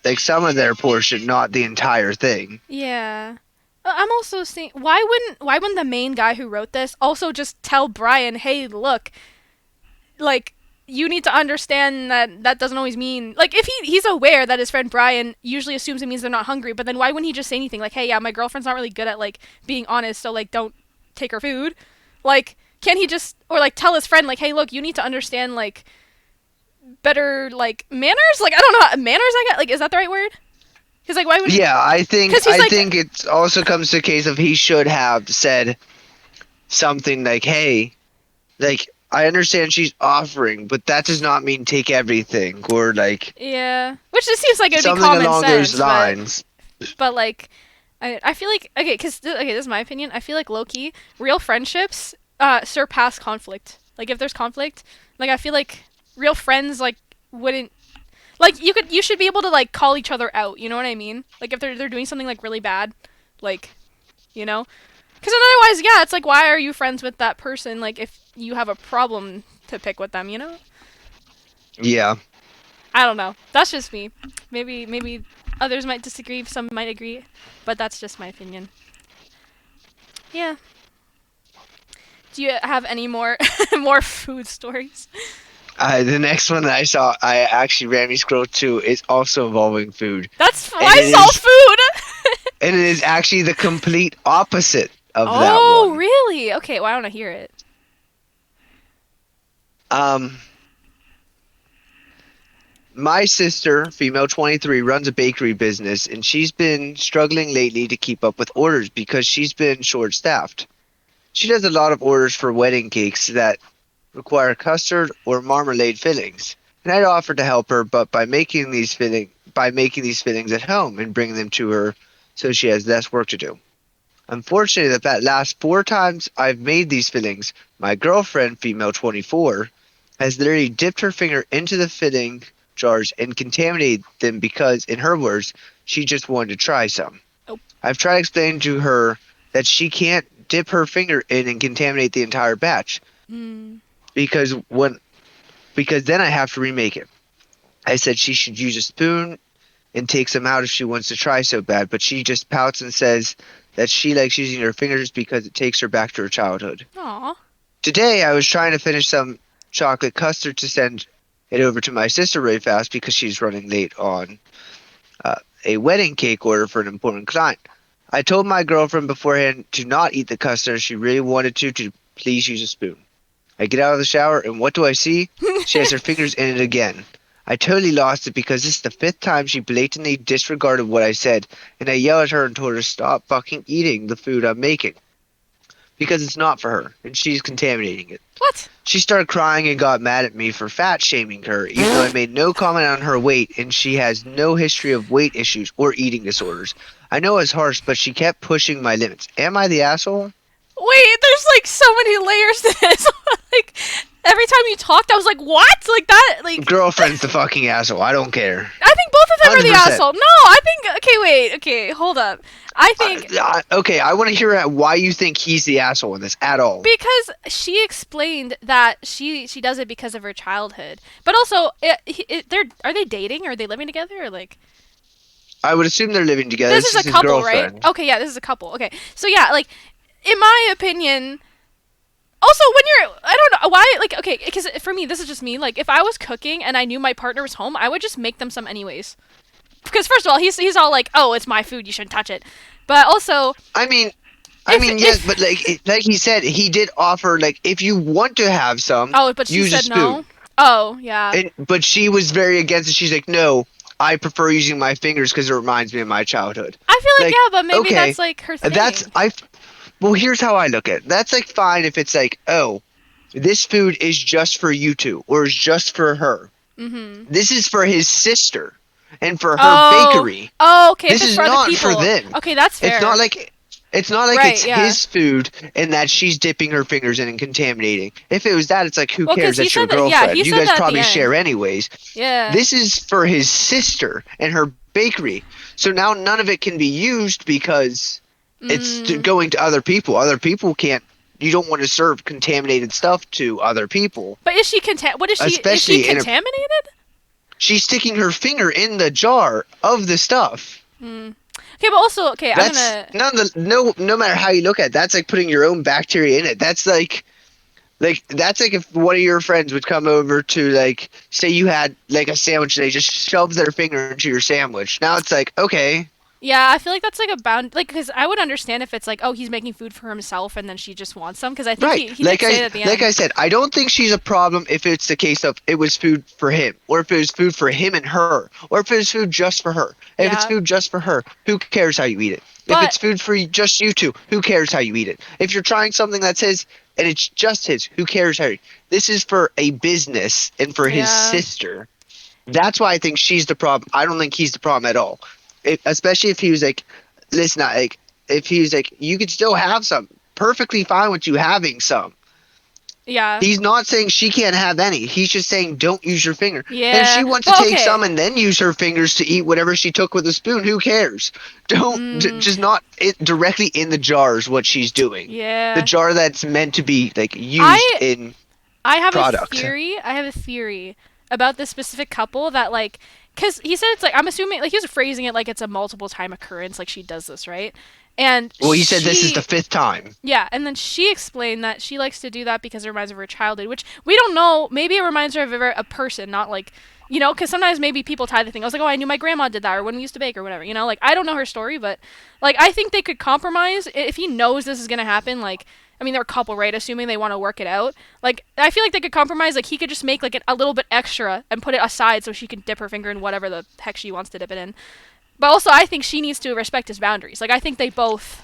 Speaker 2: like some of their portion, not the entire thing.
Speaker 1: yeah. I'm also seeing why wouldn't the main guy who wrote this also just tell Brian, "Hey, look, like you need to understand that that doesn't always mean like if he's aware that his friend Brian usually assumes it means they're not hungry, but then why wouldn't he just say anything like, "Hey, yeah, my girlfriend's not really good at like being honest, so like don't take her food." Like can he just or like tell his friend like, "Hey, look, you need to understand like better like manners?" Like I don't know, manners I got like is that the right word? Cuz like why wouldn't
Speaker 2: Yeah, I think
Speaker 1: cuz he's
Speaker 2: I
Speaker 1: like
Speaker 2: think it also comes to a case of he should have said something like, "Hey, like I understand she's offering, but that does not mean take everything," or like
Speaker 1: yeah, which just seems like it would be
Speaker 2: something
Speaker 1: common
Speaker 2: along those
Speaker 1: sense, but
Speaker 2: lines.
Speaker 1: like I feel like okay, this is my opinion. I feel like low key real friendships surpass conflict. Like if there's conflict, like I feel like real friends like wouldn't like you should be able to like call each other out. You know what I mean? Like if they're doing something like really bad, like you know, because otherwise, yeah, it's like why are you friends with that person? Like if you have a problem to pick with them, you know?
Speaker 2: Yeah.
Speaker 1: I don't know. That's just me. Maybe others might disagree. Some might agree, but that's just my opinion. Yeah. Do you have any more more food stories?
Speaker 2: The next one that I saw, I actually randomly scrolled to, is also involving food,
Speaker 1: That's
Speaker 2: and
Speaker 1: why it's all food.
Speaker 2: it is actually the complete opposite of that
Speaker 1: Oh,
Speaker 2: one.
Speaker 1: really? Okay, well, I want to hear it.
Speaker 2: Um, my sister, female 23, runs a bakery business, and she's been struggling lately to keep up with orders because she's been short-staffed. She does a lot of orders for wedding cakes that require custard or marmalade fillings, and I'd offered to help her, but by making these by making these fillings at home and bringing them to her so she has less work to do. Unfortunately, that last 4 times I've made these fillings, my girlfriend, female 24, has literally dipped her finger into the filling jars and contaminated them because, in her words, she just wanted to try some.
Speaker 1: Oh.
Speaker 2: I've tried explaining to her that she can't dip her finger in and contaminate the entire batch
Speaker 1: Mm.
Speaker 2: because then I have to remake it. I said she should use a spoon and take some out if she wants to try so bad, but she just pouts and says that she likes using her fingers because it takes her back to her childhood.
Speaker 1: Aw.
Speaker 2: Today I was trying to finish some chocolate custard to send it over to my sister really fast because she's running late on a wedding cake order for an important client. I told my girlfriend beforehand to not eat the custard if she really wanted to please use a spoon. I get out of the shower, and what do I see? She has her fingers in it again. I totally lost it because this is the 5th time she blatantly disregarded what I said, and I yelled at her and told her to stop fucking eating the food I'm making. Because it's not for her, and she's contaminating it.
Speaker 1: What?
Speaker 2: She started crying and got mad at me for fat shaming her, even though I made no comment on her weight, and she has no history of weight issues or eating disorders. I know it's harsh, but she kept pushing my limits. Am I the asshole?
Speaker 1: Wait, there's like so many layers to this. Like every time you talked, I was like, "What?" Like that. Like
Speaker 2: Girlfriend's the fucking asshole. I don't care.
Speaker 1: I think both of them are the
Speaker 2: 100%.
Speaker 1: asshole. No, I think. Okay, wait. Okay, hold up. I think
Speaker 2: Okay, I want to hear why you think he's the asshole in this at all.
Speaker 1: because she explained that she does it because of her childhood, but also are they dating? Or are they living together? Or like
Speaker 2: I would assume they're living together.
Speaker 1: this is a
Speaker 2: his
Speaker 1: couple,
Speaker 2: girlfriend.
Speaker 1: right? Okay, yeah, this is a couple. Okay, so yeah, like in my opinion. Also, when you're, I don't know why, like, okay, because for me, this is just me. Like, if I was cooking and I knew my partner was home, I would just make them some anyways. Because first of all, he's all like, "Oh, it's my food, you shouldn't touch it." But also,
Speaker 2: I mean,
Speaker 1: if,
Speaker 2: yes, but like he said, he did offer like if you want to have some,
Speaker 1: oh, but she
Speaker 2: use a
Speaker 1: said
Speaker 2: spoon.
Speaker 1: no. Oh, yeah.
Speaker 2: But she was very against it. She's like, no, I prefer using my fingers because it reminds me of my childhood.
Speaker 1: I feel like,
Speaker 2: Like,
Speaker 1: yeah, but maybe
Speaker 2: okay,
Speaker 1: that's like her thing.
Speaker 2: Well, here's how I look at it. That's like fine if it's like, oh, this food is just for you two or is just for her.
Speaker 1: Mm-hmm.
Speaker 2: This is for his sister and for her
Speaker 1: Oh.
Speaker 2: bakery.
Speaker 1: Oh, okay.
Speaker 2: This
Speaker 1: if it's
Speaker 2: is
Speaker 1: for other
Speaker 2: not
Speaker 1: people.
Speaker 2: for them.
Speaker 1: Okay, that's fair.
Speaker 2: It's not like
Speaker 1: Right,
Speaker 2: it's
Speaker 1: yeah.
Speaker 2: his food and that she's dipping her fingers in and contaminating. If it was that, it's like who
Speaker 1: Well, 'cause
Speaker 2: cares?
Speaker 1: he
Speaker 2: That's your
Speaker 1: said that- yeah,
Speaker 2: girlfriend.
Speaker 1: he
Speaker 2: You
Speaker 1: said
Speaker 2: guys
Speaker 1: that at the
Speaker 2: probably
Speaker 1: end.
Speaker 2: share anyways.
Speaker 1: Yeah.
Speaker 2: This is for his sister and her bakery. So now none of it can be used because it's going to other people. Other people can't. You don't want to serve contaminated stuff to other people.
Speaker 1: But is she What is she?
Speaker 2: Especially
Speaker 1: is she
Speaker 2: in a-
Speaker 1: contaminated?
Speaker 2: She's sticking her finger in the jar of the stuff.
Speaker 1: Okay, but also, okay, I'm
Speaker 2: That's
Speaker 1: gonna.
Speaker 2: no matter how you look at it, that's like putting your own bacteria in it. That's like that's like if one of your friends would come over to like say you had like a sandwich and they just shoved their finger into your sandwich. Now it's like, okay,
Speaker 1: Yeah, I feel like that's like a bound, like, because I would understand if it's like, oh, he's making food for himself and then she just wants some, because I think
Speaker 2: right.
Speaker 1: he did say it at the end.
Speaker 2: Like I said, I don't think she's a problem if it's the case of it was food for him, or if it was food for him and her, or if it was food just for her. If it's
Speaker 1: Yeah.
Speaker 2: food just for her, who cares how you eat it? If
Speaker 1: But-
Speaker 2: it's food for just you two, who cares how you eat it? If you're trying something that's his and it's just his, who cares how you This is for a business and for his
Speaker 1: Yeah.
Speaker 2: sister. That's why I think she's the problem. I don't think he's the problem at all. Especially if he was like, listen, if he was like, you could still have some. Perfectly fine with you having some.
Speaker 1: Yeah.
Speaker 2: He's not saying she can't have any. He's just saying don't use your finger.
Speaker 1: Yeah.
Speaker 2: And if she wants to
Speaker 1: Well,
Speaker 2: take
Speaker 1: okay.
Speaker 2: some and then use her fingers to eat whatever she took with a spoon, who cares? Don't just not directly in the jar is what she's doing.
Speaker 1: Yeah.
Speaker 2: The jar that's meant to be like used in.
Speaker 1: I have
Speaker 2: product.
Speaker 1: a theory. I have a theory about this specific couple that like, because he said it's like, I'm assuming like he was phrasing it like it's a multiple time occurrence, like she does this, right? And
Speaker 2: Well, he said this is the 5th time.
Speaker 1: Yeah, and then she explained that she likes to do that because it reminds her of her childhood, which we don't know. Maybe it reminds her of a person, not like, you know, because sometimes maybe people tie the thing. I was like, oh, I knew my grandma did that, or when we used to bake, or whatever. You know, like I don't know her story, but like I think they could compromise if he knows this is gonna happen. Like, I mean, they're a couple, right? Assuming they want to work it out. Like, I feel like they could compromise. Like, he could just make like a little bit extra and put it aside so she can dip her finger in whatever the heck she wants to dip it in. But also, I think she needs to respect his boundaries. Like, I think they both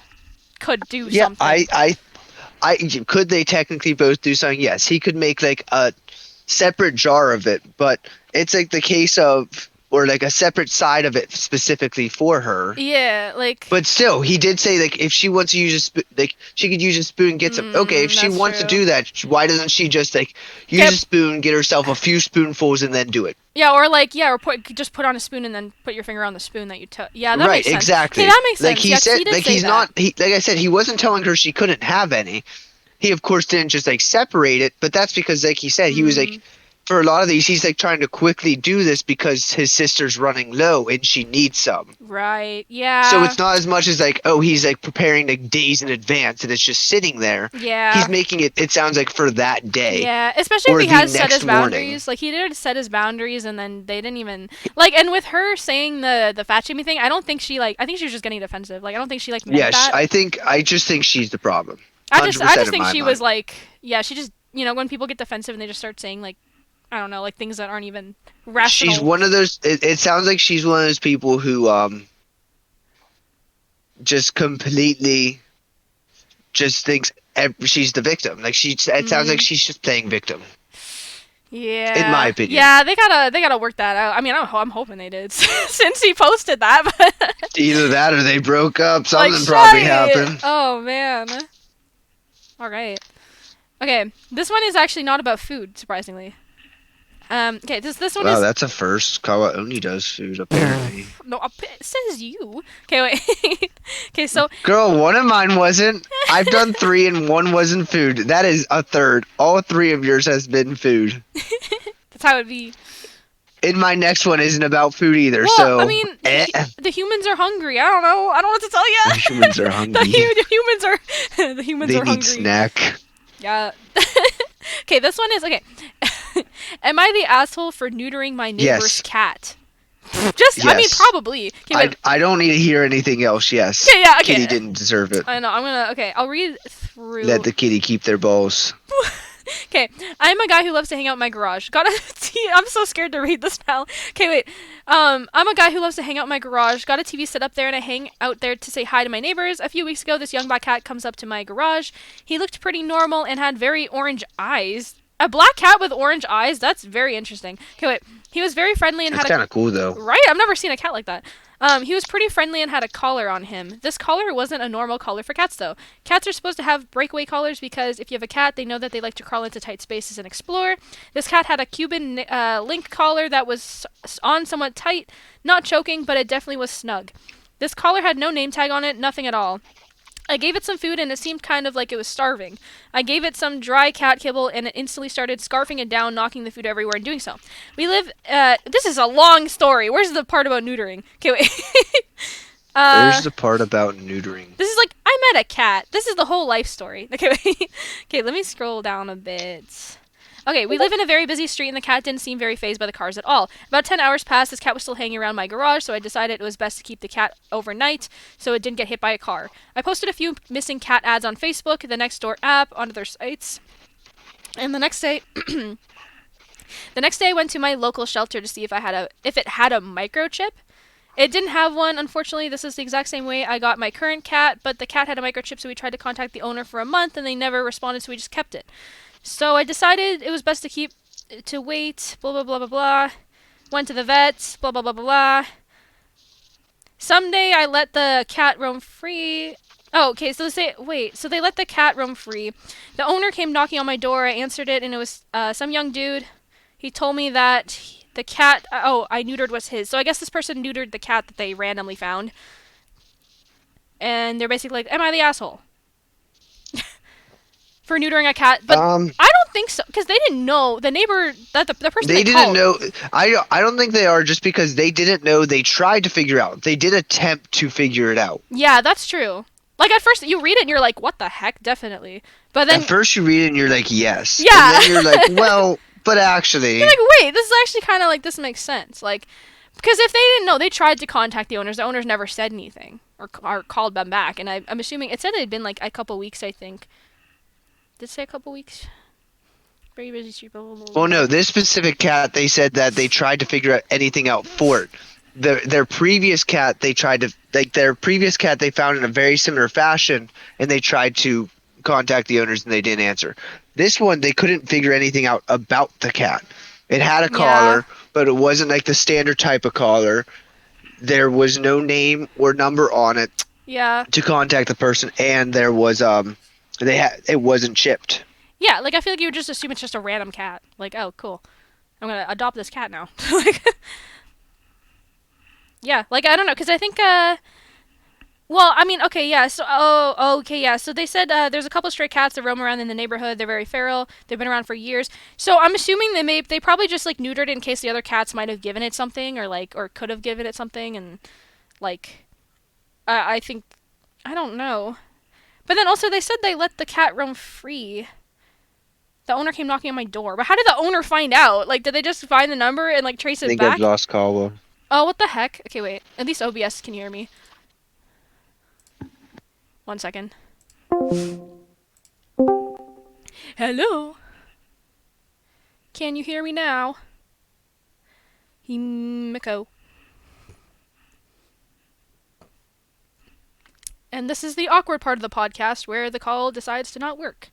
Speaker 1: could do something.
Speaker 2: I could they technically both do something? Yes, he could make like a separate jar of it, but it's like the case of or like a separate side of it specifically for her.
Speaker 1: Yeah, like,
Speaker 2: But still, he did say like if she wants to use a spoon, like she could use a spoon, get some. Okay, if she
Speaker 1: that's
Speaker 2: wants to
Speaker 1: true.
Speaker 2: do that, why doesn't she just like use
Speaker 1: Okay,
Speaker 2: a spoon, get herself a few spoonfuls, and then do it?
Speaker 1: yeah, or like, yeah, or just put on a spoon and then put your finger on the spoon that you took. Yeah, that
Speaker 2: Right,
Speaker 1: makes sense. Okay,
Speaker 2: exactly.
Speaker 1: that makes
Speaker 2: Like
Speaker 1: sense.
Speaker 2: he
Speaker 1: Yeah, 'cause
Speaker 2: said,
Speaker 1: he did
Speaker 2: like
Speaker 1: say
Speaker 2: he's
Speaker 1: that.
Speaker 2: not. He, like I said, he wasn't telling her she couldn't have any. He of course didn't just like separate it, but that's because like he said, he was like
Speaker 1: Mm,
Speaker 2: for a lot of these, he's like trying to quickly do this because his sister's running low and she needs some.
Speaker 1: right.
Speaker 2: So
Speaker 1: Yeah.
Speaker 2: it's not as much as like, oh, he's like preparing like days in advance and it's just sitting there. He's
Speaker 1: Yeah.
Speaker 2: making it, it sounds like for that day
Speaker 1: Yeah, especially if
Speaker 2: or
Speaker 1: he
Speaker 2: the
Speaker 1: has set his
Speaker 2: next morning.
Speaker 1: boundaries. Like he did set his boundaries, and then they didn't even like. And with her saying the fat shaming thing, I don't think she like. I think she was just getting defensive. Like I don't think she like meant
Speaker 2: Yes,
Speaker 1: that.
Speaker 2: I just think she's the problem.
Speaker 1: I
Speaker 2: 100%
Speaker 1: just
Speaker 2: in
Speaker 1: think
Speaker 2: my
Speaker 1: she was
Speaker 2: mind.
Speaker 1: like, yeah, she just when people get defensive and they just start saying like, I don't know, like things that aren't even
Speaker 2: She's
Speaker 1: rational.
Speaker 2: one of those, it sounds like she's one of those people who just completely just thinks she's the victim. Like it sounds like
Speaker 1: Mm,
Speaker 2: she's just playing victim, in my
Speaker 1: yeah,
Speaker 2: opinion.
Speaker 1: yeah, they gotta work that out. I mean, I'm hoping they did since he posted that, but
Speaker 2: Either that or they broke up.
Speaker 1: like,
Speaker 2: Something probably
Speaker 1: shit.
Speaker 2: happened.
Speaker 1: Oh man. All right. Okay, this one is actually not about food, surprisingly. Okay, this one
Speaker 2: Wow,
Speaker 1: is
Speaker 2: that's a first. Kawa only does food, apparently.
Speaker 1: no, it says you. Okay, wait. Okay, so
Speaker 2: Girl, one of mine wasn't. I've done three and one wasn't food. That is a third. All three of yours has been food.
Speaker 1: that's how it be.
Speaker 2: And my next one isn't about food either,
Speaker 1: Well, I
Speaker 2: so
Speaker 1: mean, the humans are hungry. I don't know. I don't know what to tell you.
Speaker 2: humans are hungry.
Speaker 1: The humans are the humans
Speaker 2: They
Speaker 1: are
Speaker 2: need
Speaker 1: hungry.
Speaker 2: snack.
Speaker 1: Yeah. Okay, this one is okay. Am I the asshole for neutering my neighbor's
Speaker 2: Yes.
Speaker 1: cat? Just, I mean,
Speaker 2: Yes.
Speaker 1: probably. Okay, wait.
Speaker 2: I don't need to hear anything else. Yes.
Speaker 1: Okay, yeah,
Speaker 2: Kitty
Speaker 1: okay.
Speaker 2: didn't deserve it.
Speaker 1: I know. I'm gonna. Okay, I'll read through.
Speaker 2: Let the kitty keep their balls.
Speaker 1: Okay, I'm a guy who loves to hang out in my garage. I'm so scared to read this now. Okay, wait. I'm a guy who loves to hang out in my garage. Got a TV set up there, and I hang out there to say hi to my neighbors. A few weeks ago, this young black cat comes up to my garage. He looked pretty normal and had very orange eyes. A black cat with orange eyes? That's very interesting. Okay, wait. He was very friendly and
Speaker 2: That's
Speaker 1: had a
Speaker 2: kind of cool, though.
Speaker 1: right. I've never seen a cat like that. He was pretty friendly and had a collar on him. This collar wasn't a normal collar for cats, though. Cats are supposed to have breakaway collars because if you have a cat, they know that they like to crawl into tight spaces and explore. This cat had a Cuban link collar that was on somewhat tight, not choking, but it definitely was snug. This collar had no name tag on it, nothing at all. I gave it some food and it seemed kind of like it was starving. I gave it some dry cat kibble and it instantly started scarfing it down, knocking the food everywhere and doing so. We live. This is a long story. Where's the part about neutering? Okay, wait.
Speaker 2: Where's the part about neutering?
Speaker 1: This is like I met a cat. This is the whole life story. Okay, wait. Okay, let me scroll down a bit. Okay, we live in a very busy street and the cat didn't seem very fazed by the cars at all. About 10 hours passed, this cat was still hanging around my garage, so I decided it was best to keep the cat overnight so it didn't get hit by a car. I posted a few missing cat ads on Facebook, the Nextdoor app, on other sites. And the next day the next day I went to my local shelter to see if it had a microchip. It didn't have one. Unfortunately, this is the exact same way I got my current cat, but the cat had a microchip, so we tried to contact the owner for a month and they never responded, so we just kept it. So I decided it was best to wait, blah blah blah blah blah. Went to the vet, blah blah blah blah blah. Someday I let the cat roam free. Oh, okay, so they let the cat roam free. The owner came knocking on my door. I answered it and it was some young dude. He told me that the cat I neutered was his. So I guess this person neutered the cat that they randomly found. And they're basically like, "Am I the asshole?" For neutering a cat, but I don't think so because they didn't know the neighbor that the person
Speaker 2: They
Speaker 1: they
Speaker 2: didn't
Speaker 1: called.
Speaker 2: know. I don't think they are just because they didn't know. They tried to figure out. They did attempt to figure it out.
Speaker 1: Yeah, that's true. Like at first you read it and you're like, "What the heck?" Definitely, but then
Speaker 2: At first you read it and you're like, yes.
Speaker 1: yeah,
Speaker 2: And then you're like, well, but actually.
Speaker 1: you're like, "Wait, this is actually kind of like this makes sense." Like because if they didn't know, they tried to contact the owners. The owners never said anything or called them back, and I'm assuming it said it had been like a couple weeks. I think. Did it say a couple weeks? Very busy street. Blah, blah, blah,
Speaker 2: Well,
Speaker 1: blah.
Speaker 2: no, this specific cat, they said that they tried to figure out anything out for it. Their previous cat, they tried to their previous cat they found in a very similar fashion, and they tried to contact the owners and they didn't answer. This one, they couldn't figure anything out about the cat. It had a
Speaker 1: Yeah.
Speaker 2: collar. but it wasn't like the standard type of collar. There was no name or number on it
Speaker 1: Yeah.
Speaker 2: to contact the person, and there was it wasn't chipped.
Speaker 1: Yeah, like I feel like you would just assume it's just a random cat. Like, oh, cool. I'm gonna adopt this cat now. Like, yeah, like I don't know, cause I think well, I mean, okay, yeah. So, okay, yeah. So they said there's a couple stray cats that roam around in the neighborhood. They're very feral. They've been around for years. So I'm assuming they probably just like neutered it in case the other cats might have given it something or could have given it something, and like I think I don't know. But then also they said they let the cat roam free. The owner came knocking on my door. But how did the owner find out? Like, did they just find the number and like trace
Speaker 2: I
Speaker 1: it
Speaker 2: think I've
Speaker 1: back?
Speaker 2: lost Caldwell.
Speaker 1: Oh, what the heck? Okay, wait. At least OBS can hear me. 1 second. Hello. Can you hear me now? Himiko. And this is the awkward part of the podcast where the call decides to not work.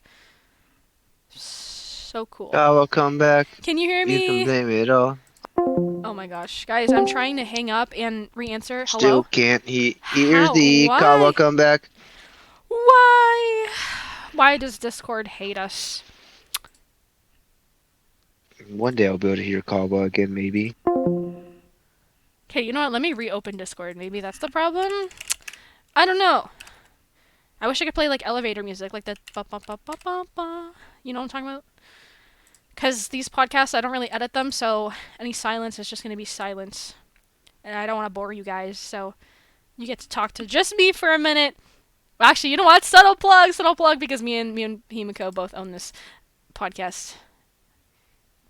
Speaker 1: So cool.
Speaker 2: Caldwell, come back.
Speaker 1: Can you hear
Speaker 2: You can
Speaker 1: me?
Speaker 2: blame it all.
Speaker 1: Oh my gosh. Guys, I'm trying to hang up and re-answer.
Speaker 2: Still
Speaker 1: Hello?
Speaker 2: can't he hear
Speaker 1: How?
Speaker 2: thee. Caldwell,
Speaker 1: Why?
Speaker 2: come back.
Speaker 1: Why? Why does Discord hate us?
Speaker 2: One day I'll be able to hear Caldwell again, maybe.
Speaker 1: Okay, you know what? Let me reopen Discord. Maybe that's the problem? I don't know. I wish I could play like elevator music, like the ba ba ba ba ba ba. You know what I'm talking about? Because these podcasts, I don't really edit them, so any silence is just going to be silence. And I don't want to bore you guys, so you get to talk to just me for a minute. Well, actually, you know what? Subtle plug, because me and Himiko both own this podcast.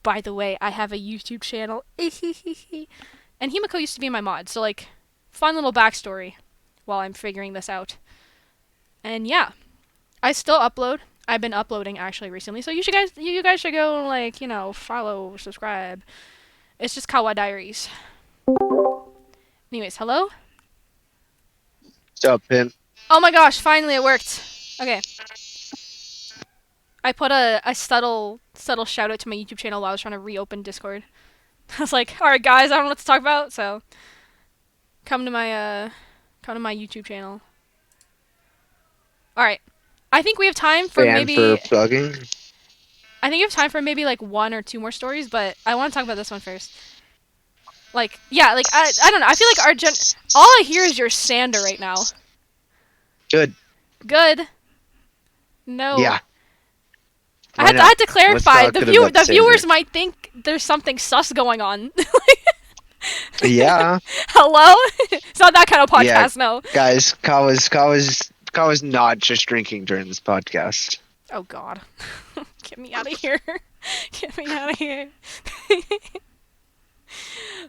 Speaker 1: By the way, I have a YouTube channel. And Himiko used to be my mod, so like, fun little backstory while I'm figuring this out. And yeah, I still upload. I've been uploading actually recently, so you guys should go like follow, subscribe. It's just Kawa Diaries. Anyways, hello.
Speaker 2: What's up, pimp?
Speaker 1: Oh my gosh, finally it worked. Okay. I put a subtle shout out to my YouTube channel while I was trying to reopen Discord. I was like, alright guys, I don't know what to talk about, so come to my YouTube channel. Alright. I think we have time for
Speaker 2: Fan for
Speaker 1: maybe
Speaker 2: plugging.
Speaker 1: I think you have time for maybe like one or two more stories, but I want to talk about this one first. Like, yeah, like I don't know. I feel like all I hear is your Sander right now.
Speaker 2: Good.
Speaker 1: Good. No.
Speaker 2: Yeah.
Speaker 1: I had to clarify. The
Speaker 2: Sander.
Speaker 1: viewers might think there's something sus going on.
Speaker 2: Yeah.
Speaker 1: Hello? It's not that kind of
Speaker 2: Yeah.
Speaker 1: podcast, no.
Speaker 2: Guys, Kawa's not just drinking during this podcast.
Speaker 1: Oh god. Get me out of here. Get me out of here.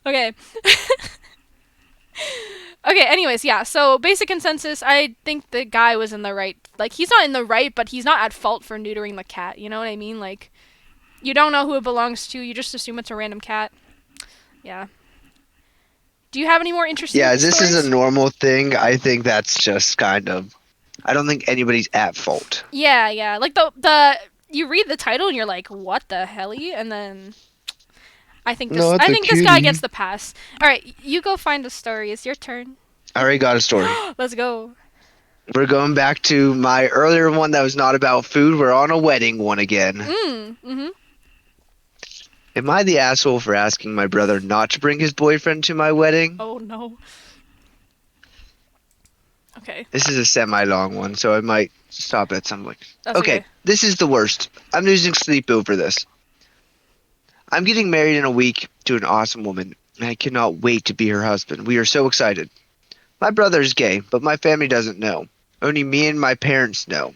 Speaker 1: Okay. Okay, anyways, yeah. So, basic consensus, I think the guy was in the right. Like, he's not in the right, but he's not at fault for neutering the cat. You know what I mean? Like, you don't know who it belongs to. You just assume it's a random cat. Yeah. Do you have any more interesting
Speaker 2: Yeah, this
Speaker 1: stories?
Speaker 2: is a normal thing. I think that's just kind of. I don't think anybody's at fault.
Speaker 1: Yeah, yeah. Like, the you read the title and you're like, what the helly? And then I think this guy gets the pass. All right, you go find a story. It's your turn.
Speaker 2: I already got a story.
Speaker 1: Let's go.
Speaker 2: We're going back to my earlier one that was not about food. We're on a wedding one again.
Speaker 1: Mm-hmm.
Speaker 2: Am I the asshole for asking my brother not to bring his boyfriend to my wedding?
Speaker 1: Oh, no. Okay.
Speaker 2: This is a semi-long one, so I might stop at some point.
Speaker 1: That's
Speaker 2: Okay, this is the worst. I'm losing sleep over this. I'm getting married in a week to an awesome woman, and I cannot wait to be her husband. We are so excited. My brother is gay, but my family doesn't know. Only me and my parents know.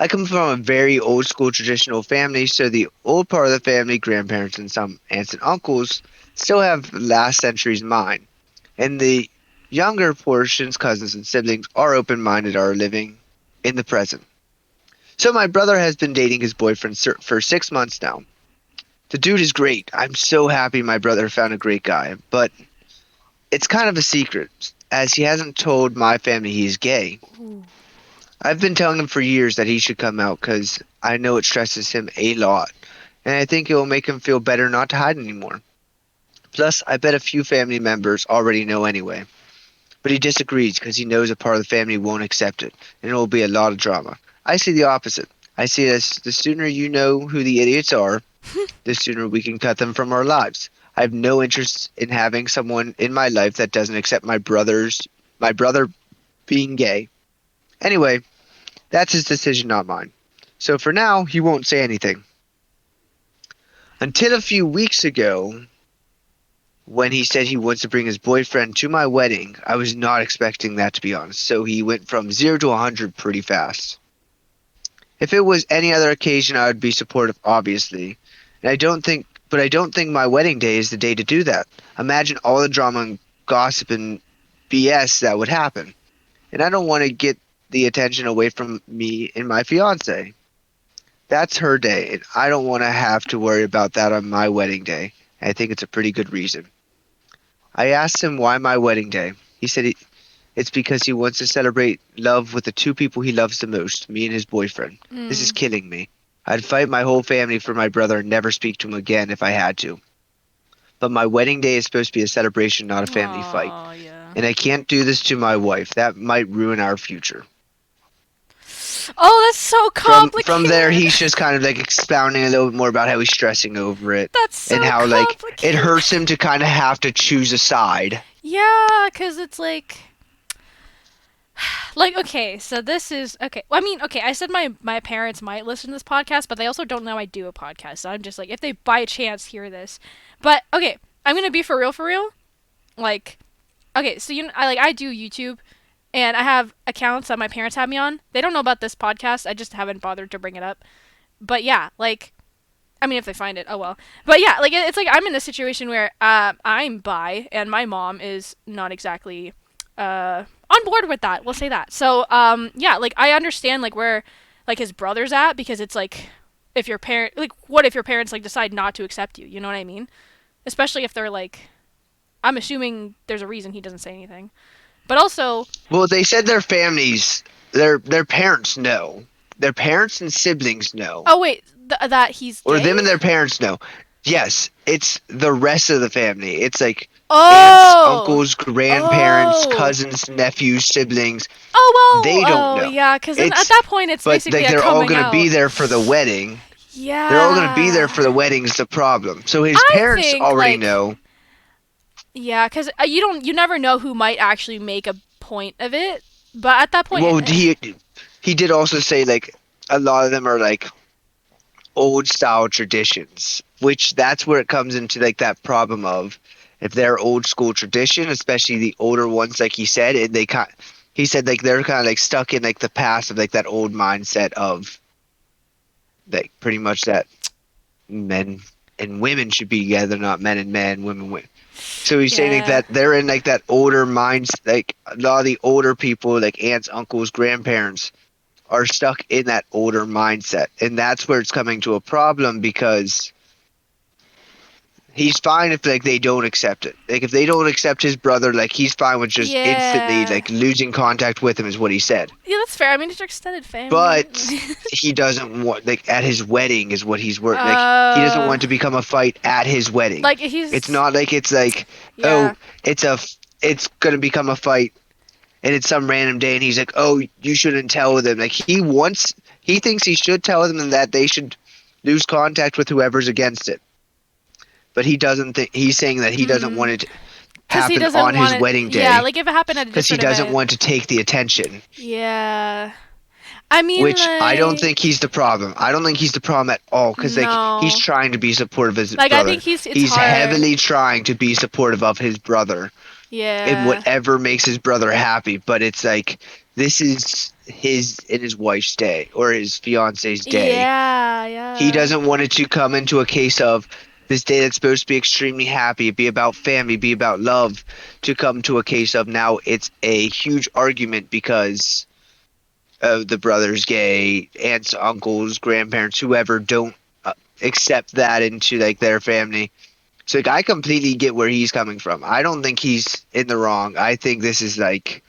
Speaker 2: I come from a very old school traditional family, so the old part of the family, grandparents and some aunts and uncles, still have last century's mind. And the younger portions, cousins and siblings, are open-minded, are living in the present. So my brother has been dating his boyfriend for 6 months now. The dude is great. I'm so happy my brother found a great guy, but it's kind of a secret, as he hasn't told my family he's gay.
Speaker 1: Ooh.
Speaker 2: I've been telling him for years that he should come out because I know it stresses him a lot, and I think it will make him feel better not to hide anymore. Plus, I bet a few family members already know anyway. But he disagrees because he knows a part of the family won't accept it, and it will be a lot of drama. I see the opposite. I see it as the sooner you know who the idiots are, the sooner we can cut them from our lives. I have no interest in having someone in my life that doesn't accept my brother being gay. Anyway, that's his decision, not mine. So for now, he won't say anything. Until a few weeks ago, when he said he wants to bring his boyfriend to my wedding, I was not expecting that, to be honest. So he went from 0 to 100 pretty fast. If it was any other occasion, I would be supportive, obviously. And I don't think my wedding day is the day to do that. Imagine all the drama and gossip and BS that would happen. And I don't want to get the attention away from me and my fiance. That's her day, and I don't want to have to worry about that on my wedding day. I think it's a pretty good reason. I asked him why my wedding day. He said it's because he wants to celebrate love with the two people he loves the most, me and his boyfriend. This is
Speaker 1: Mm.
Speaker 2: killing me. I'd fight my whole family for my brother and never speak to him again if I had to. But my wedding day is supposed to be a celebration, not a family fight.
Speaker 1: Oh, yeah.
Speaker 2: And I can't do this to my wife. That might ruin our future.
Speaker 1: Oh, that's so
Speaker 2: From there,
Speaker 1: complicated.
Speaker 2: he's just kind of like expounding a little bit more about how he's stressing over it
Speaker 1: That's
Speaker 2: and
Speaker 1: so
Speaker 2: how like it
Speaker 1: complicated.
Speaker 2: hurts him to kind of have to choose a side.
Speaker 1: Yeah, because it's like, okay, so this is okay. Well, I mean, okay, I said my parents might listen to this podcast, but they also don't know I do a podcast. So I'm just like, if they by chance hear this, but okay, I'm gonna be for real, for real. Like, okay, so I do YouTube, and I have accounts that my parents have me on. They don't know about this podcast. I just haven't bothered to bring it up. But yeah, like, I mean, if they find it, oh well. But yeah, like it's like I'm in a situation where I'm bi, and my mom is not exactly on board with that. We'll say that. So yeah, like I understand like where like his brother's at, because it's like if your parent, like, what if your parents like decide not to accept you? You know what I mean? Especially if they're like, I'm assuming there's a reason he doesn't say anything. But also,
Speaker 2: Well, they said their families, their parents know. Their parents and siblings know.
Speaker 1: oh wait, that he's
Speaker 2: Or
Speaker 1: gay.
Speaker 2: them and their parents know. Yes, it's the rest of the family. It's like aunts,
Speaker 1: Oh,
Speaker 2: uncles, grandparents,
Speaker 1: oh,
Speaker 2: cousins, nephews, siblings.
Speaker 1: oh
Speaker 2: They
Speaker 1: well,
Speaker 2: don't
Speaker 1: oh
Speaker 2: know.
Speaker 1: yeah, because then at
Speaker 2: It's
Speaker 1: that point it's
Speaker 2: but
Speaker 1: basically
Speaker 2: like
Speaker 1: a
Speaker 2: they're all
Speaker 1: coming
Speaker 2: gonna be
Speaker 1: out.
Speaker 2: there for the wedding. They're all gonna be there
Speaker 1: Yeah,
Speaker 2: for the wedding is the problem. So his
Speaker 1: I
Speaker 2: parents
Speaker 1: think
Speaker 2: already
Speaker 1: like,
Speaker 2: know.
Speaker 1: yeah, because you never know who might actually make a point of it. But at that point,
Speaker 2: Well, he did also say like a lot of them are like old style traditions, which that's where it comes into like that problem of if they're old school tradition, especially the older ones, like he said, and he said like they're kind of like stuck in like the past of like that old mindset of like pretty much that men and women should be together, not men and men, women. So he's saying like
Speaker 1: yeah,
Speaker 2: that they're in like that older minds, like a lot of the older people, like aunts, uncles, grandparents, are stuck in that older mindset, and that's where it's coming to a problem because he's fine if like they don't accept it. Like if they don't accept his brother, like he's fine with just instantly
Speaker 1: yeah,
Speaker 2: like losing contact with him, is what he said.
Speaker 1: yeah. That's fair. I mean, it's your extended family.
Speaker 2: But he doesn't want like at his wedding is what he's worried. Like he doesn't
Speaker 1: uh,
Speaker 2: want to become a fight at his wedding.
Speaker 1: like
Speaker 2: It's
Speaker 1: he's,
Speaker 2: not like it's like oh
Speaker 1: yeah,
Speaker 2: it's a it's gonna become a fight and it's some random day and he's like oh you shouldn't tell them. Like he thinks he should tell them and that they should lose contact with whoever's against it. But he doesn't think he's saying that he doesn't want
Speaker 1: mm,
Speaker 2: it to
Speaker 1: because he
Speaker 2: happen
Speaker 1: doesn't
Speaker 2: on his
Speaker 1: want
Speaker 2: wedding
Speaker 1: it. Yeah,
Speaker 2: day
Speaker 1: like if it happened at a
Speaker 2: because he
Speaker 1: different
Speaker 2: doesn't
Speaker 1: event.
Speaker 2: want to take the attention.
Speaker 1: Yeah, I mean,
Speaker 2: Which I don't
Speaker 1: like,
Speaker 2: think he's the problem. I don't think he's the problem at all because like he's
Speaker 1: no,
Speaker 2: trying to be supportive of his
Speaker 1: like I
Speaker 2: brother.
Speaker 1: think it's
Speaker 2: He's
Speaker 1: hard.
Speaker 2: heavily trying to be supportive of his brother in
Speaker 1: Yeah,
Speaker 2: whatever makes his brother happy. But it's like this is his and his wife's day or his fiance's day.
Speaker 1: yeah,
Speaker 2: He
Speaker 1: yeah.
Speaker 2: doesn't want it to come into a case of this day that's supposed to be extremely happy, be about family, be about love, to come to a case of now it's a huge argument because the brothers gay, aunts, uncles, grandparents, whoever don't accept that into like their family. So like I completely get where he's coming from. I don't think he's in the wrong. I think this is like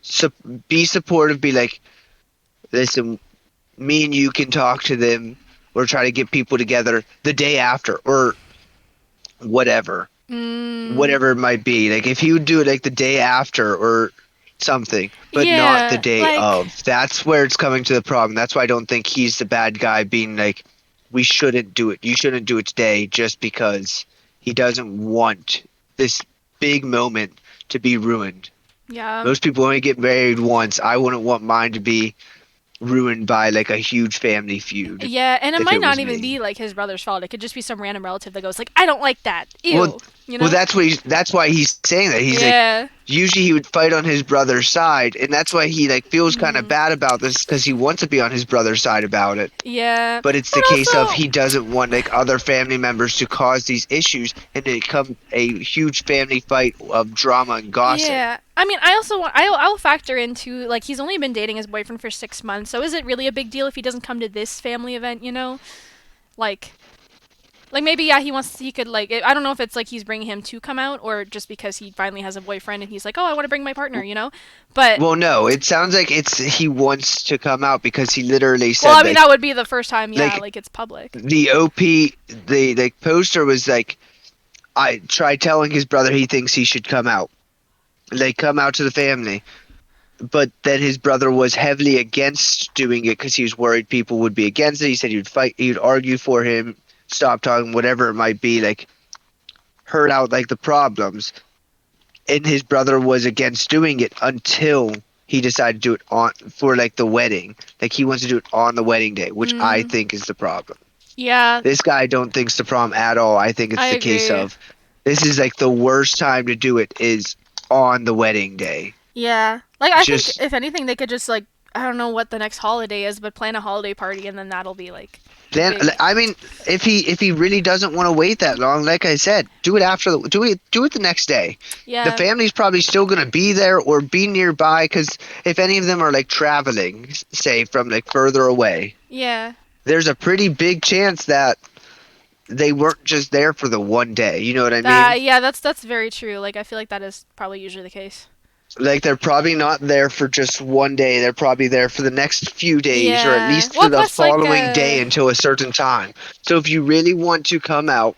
Speaker 2: su- be supportive, be like listen, me and you can talk to them or try to get people together the day after or whatever,
Speaker 1: Mm,
Speaker 2: whatever it might be. Like if he would do it like the day after or something, but not the
Speaker 1: yeah,
Speaker 2: day
Speaker 1: like,
Speaker 2: of. That's where it's coming to the problem. That's why I don't think he's the bad guy being like, we shouldn't do it. You shouldn't do it today just because he doesn't want this big moment to be ruined.
Speaker 1: yeah.
Speaker 2: Most people only get married once. I wouldn't want mine to be ruined by like a huge family feud
Speaker 1: Yeah, and it
Speaker 2: if
Speaker 1: might
Speaker 2: it
Speaker 1: not
Speaker 2: was
Speaker 1: even
Speaker 2: me.
Speaker 1: be like his brother's fault. It could just be some random relative that goes like, "I don't like that."
Speaker 2: Well,
Speaker 1: Ew, you
Speaker 2: well,
Speaker 1: know?
Speaker 2: that's why he's saying that. He's like,
Speaker 1: Yeah.
Speaker 2: usually he would fight on his brother's side, and that's why he like feels kind of
Speaker 1: Mm,
Speaker 2: bad about this because he wants to be on his brother's side about it.
Speaker 1: yeah.
Speaker 2: But it's
Speaker 1: But
Speaker 2: the case of
Speaker 1: also,
Speaker 2: he doesn't want like other family members to cause these issues and it become a huge family fight of drama and gossip.
Speaker 1: yeah. I mean, I also want. I'll factor into like he's only been dating his boyfriend for 6 months. So is it really a big deal if he doesn't come to this family event? You know, like maybe yeah he wants he could like I don't know if it's like he's bringing him to come out or just because he finally has a boyfriend and he's like, oh, I want to bring my partner. You know, but
Speaker 2: Well, no, it sounds like it's he wants to come out because he literally
Speaker 1: well, I
Speaker 2: said
Speaker 1: mean
Speaker 2: like
Speaker 1: that would be the first time. Yeah,
Speaker 2: like
Speaker 1: like it's public.
Speaker 2: the OP the like poster was like I tried telling his brother he thinks he should come out. Like come out to the family. But then his brother was heavily against doing it because he was worried people would be against it. He said he would fight, he would argue for him, stop talking, whatever it might be, like hurt out like the problems. And his brother was against doing it until he decided to do it on for like the wedding. Like he wants to do it on the wedding day, which I
Speaker 1: Mm,
Speaker 2: think is the problem.
Speaker 1: yeah,
Speaker 2: This guy I don't think's the problem at all. I think
Speaker 1: I
Speaker 2: it's the case
Speaker 1: agree.
Speaker 2: of this is like the worst time to do it is on the wedding day.
Speaker 1: Yeah, like I think
Speaker 2: Just
Speaker 1: if anything they could just like I don't know what the next holiday is, but plan a holiday party and then that'll be like the
Speaker 2: then
Speaker 1: big.
Speaker 2: I mean, if he really doesn't want to wait that long, like I said, do it after the do it the next day. The
Speaker 1: Yeah,
Speaker 2: family's probably still gonna be there or be nearby because if any of them are like traveling, say from like further away,
Speaker 1: yeah.
Speaker 2: there's a pretty big chance that they weren't just there for the one day. You know what I mean?
Speaker 1: That yeah, that's very true. Like I feel like that is probably usually the case.
Speaker 2: Like they're probably not there for just one day. They're probably there for the next few days or at
Speaker 1: Yeah.
Speaker 2: least for
Speaker 1: Well,
Speaker 2: the
Speaker 1: plus like
Speaker 2: following day until a certain time. So if you really want to come out,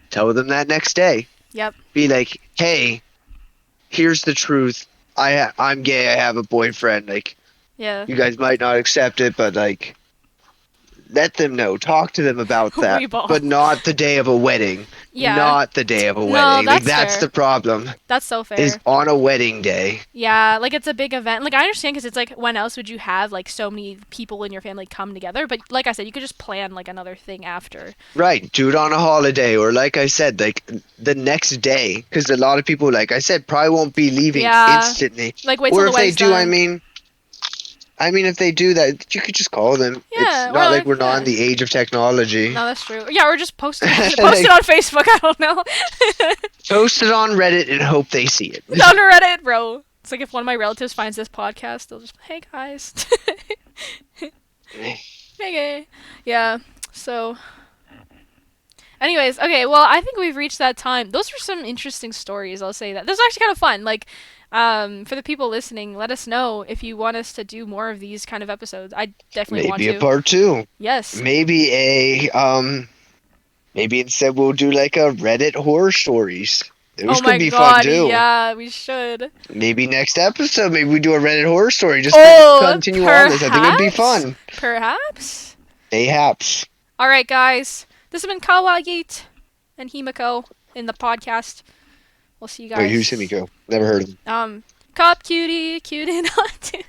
Speaker 2: tell them that next day.
Speaker 1: yep.
Speaker 2: Be like, "Hey, here's the truth. I'm gay. I have a boyfriend. Like,
Speaker 1: Yeah.
Speaker 2: you guys might not accept it, but like, let them know. Talk to them about that.
Speaker 1: We ball.
Speaker 2: But not the day of a wedding.
Speaker 1: Yeah.
Speaker 2: Not the day of a
Speaker 1: No,
Speaker 2: wedding. Like,
Speaker 1: that's
Speaker 2: that's
Speaker 1: fair.
Speaker 2: the problem.
Speaker 1: That's so
Speaker 2: Is
Speaker 1: fair.
Speaker 2: on a wedding day.
Speaker 1: Yeah, like it's a big event. Like I understand because it's like when else would you have like so many people in your family come together? But like I said, you could just plan like another thing after.
Speaker 2: Right. Do it on a holiday, or like I said, like the next day, because a lot of people, like I said, probably won't be leaving
Speaker 1: Yeah.
Speaker 2: instantly.
Speaker 1: Like wait till
Speaker 2: Or
Speaker 1: the
Speaker 2: if they
Speaker 1: wedding's
Speaker 2: do,
Speaker 1: done.
Speaker 2: I mean, if they do that, you could just call them. It's
Speaker 1: Yeah.
Speaker 2: not like
Speaker 1: Or
Speaker 2: we're not in
Speaker 1: yeah.
Speaker 2: the age of technology.
Speaker 1: No, that's true. Yeah, or just post it post it
Speaker 2: Like,
Speaker 1: on Facebook. I don't know.
Speaker 2: post it on Reddit and hope they see it.
Speaker 1: On Reddit, bro. It's like if one of my relatives finds this podcast, they'll just hey guys. Hey gay. Yeah. So anyways, okay, well I think we've reached that time. Those were some interesting stories, I'll say that. This was actually kind of fun. Like, for the people listening, let us know if you want us to do more of these kind of episodes. I definitely want
Speaker 2: Maybe a
Speaker 1: to.
Speaker 2: part two.
Speaker 1: Yes.
Speaker 2: Maybe instead we'll do like a Reddit horror stories.
Speaker 1: Oh
Speaker 2: Those could
Speaker 1: my
Speaker 2: be fun
Speaker 1: god,
Speaker 2: too.
Speaker 1: yeah, we should.
Speaker 2: Maybe next episode, maybe we do a Reddit horror story just to
Speaker 1: Oh,
Speaker 2: continue on this. I think it'd be
Speaker 1: perhaps?
Speaker 2: fun.
Speaker 1: Perhaps?
Speaker 2: Mayhaps.
Speaker 1: Alright, guys. This has been Kawagit and Himiko in the podcast. We'll see you
Speaker 2: Wait, who's
Speaker 1: guys.
Speaker 2: Himiko? Never heard of him.
Speaker 1: Cop cutie, cute and on duty.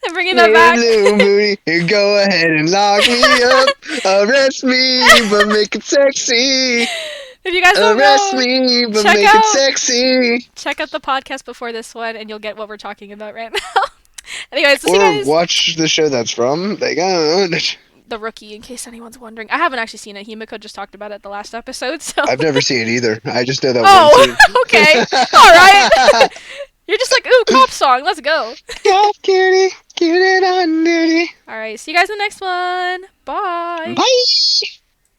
Speaker 1: I'm bringing that
Speaker 2: Hey,
Speaker 1: back.
Speaker 2: little booty, you go ahead and lock me up. Arrest me, but make it sexy.
Speaker 1: If you guys don't
Speaker 2: Arrest
Speaker 1: know,
Speaker 2: me, but
Speaker 1: check
Speaker 2: make it
Speaker 1: out
Speaker 2: sexy.
Speaker 1: check out the podcast before this one, and you'll get what we're talking about right now. Anyways, we'll see
Speaker 2: Or
Speaker 1: you guys.
Speaker 2: watch the show that's from. Like, I don't know.
Speaker 1: The Rookie, in case anyone's wondering. I haven't actually seen it. Himiko just talked about it the last episode, so.
Speaker 2: I've never seen it either. I just know that one
Speaker 1: Oh,
Speaker 2: scene.
Speaker 1: okay. All right. You're just like, ooh, cop song. Let's go.
Speaker 2: Yeah, cutie, cutie on duty.
Speaker 1: All right. See you guys in the next one. Bye.
Speaker 2: Bye.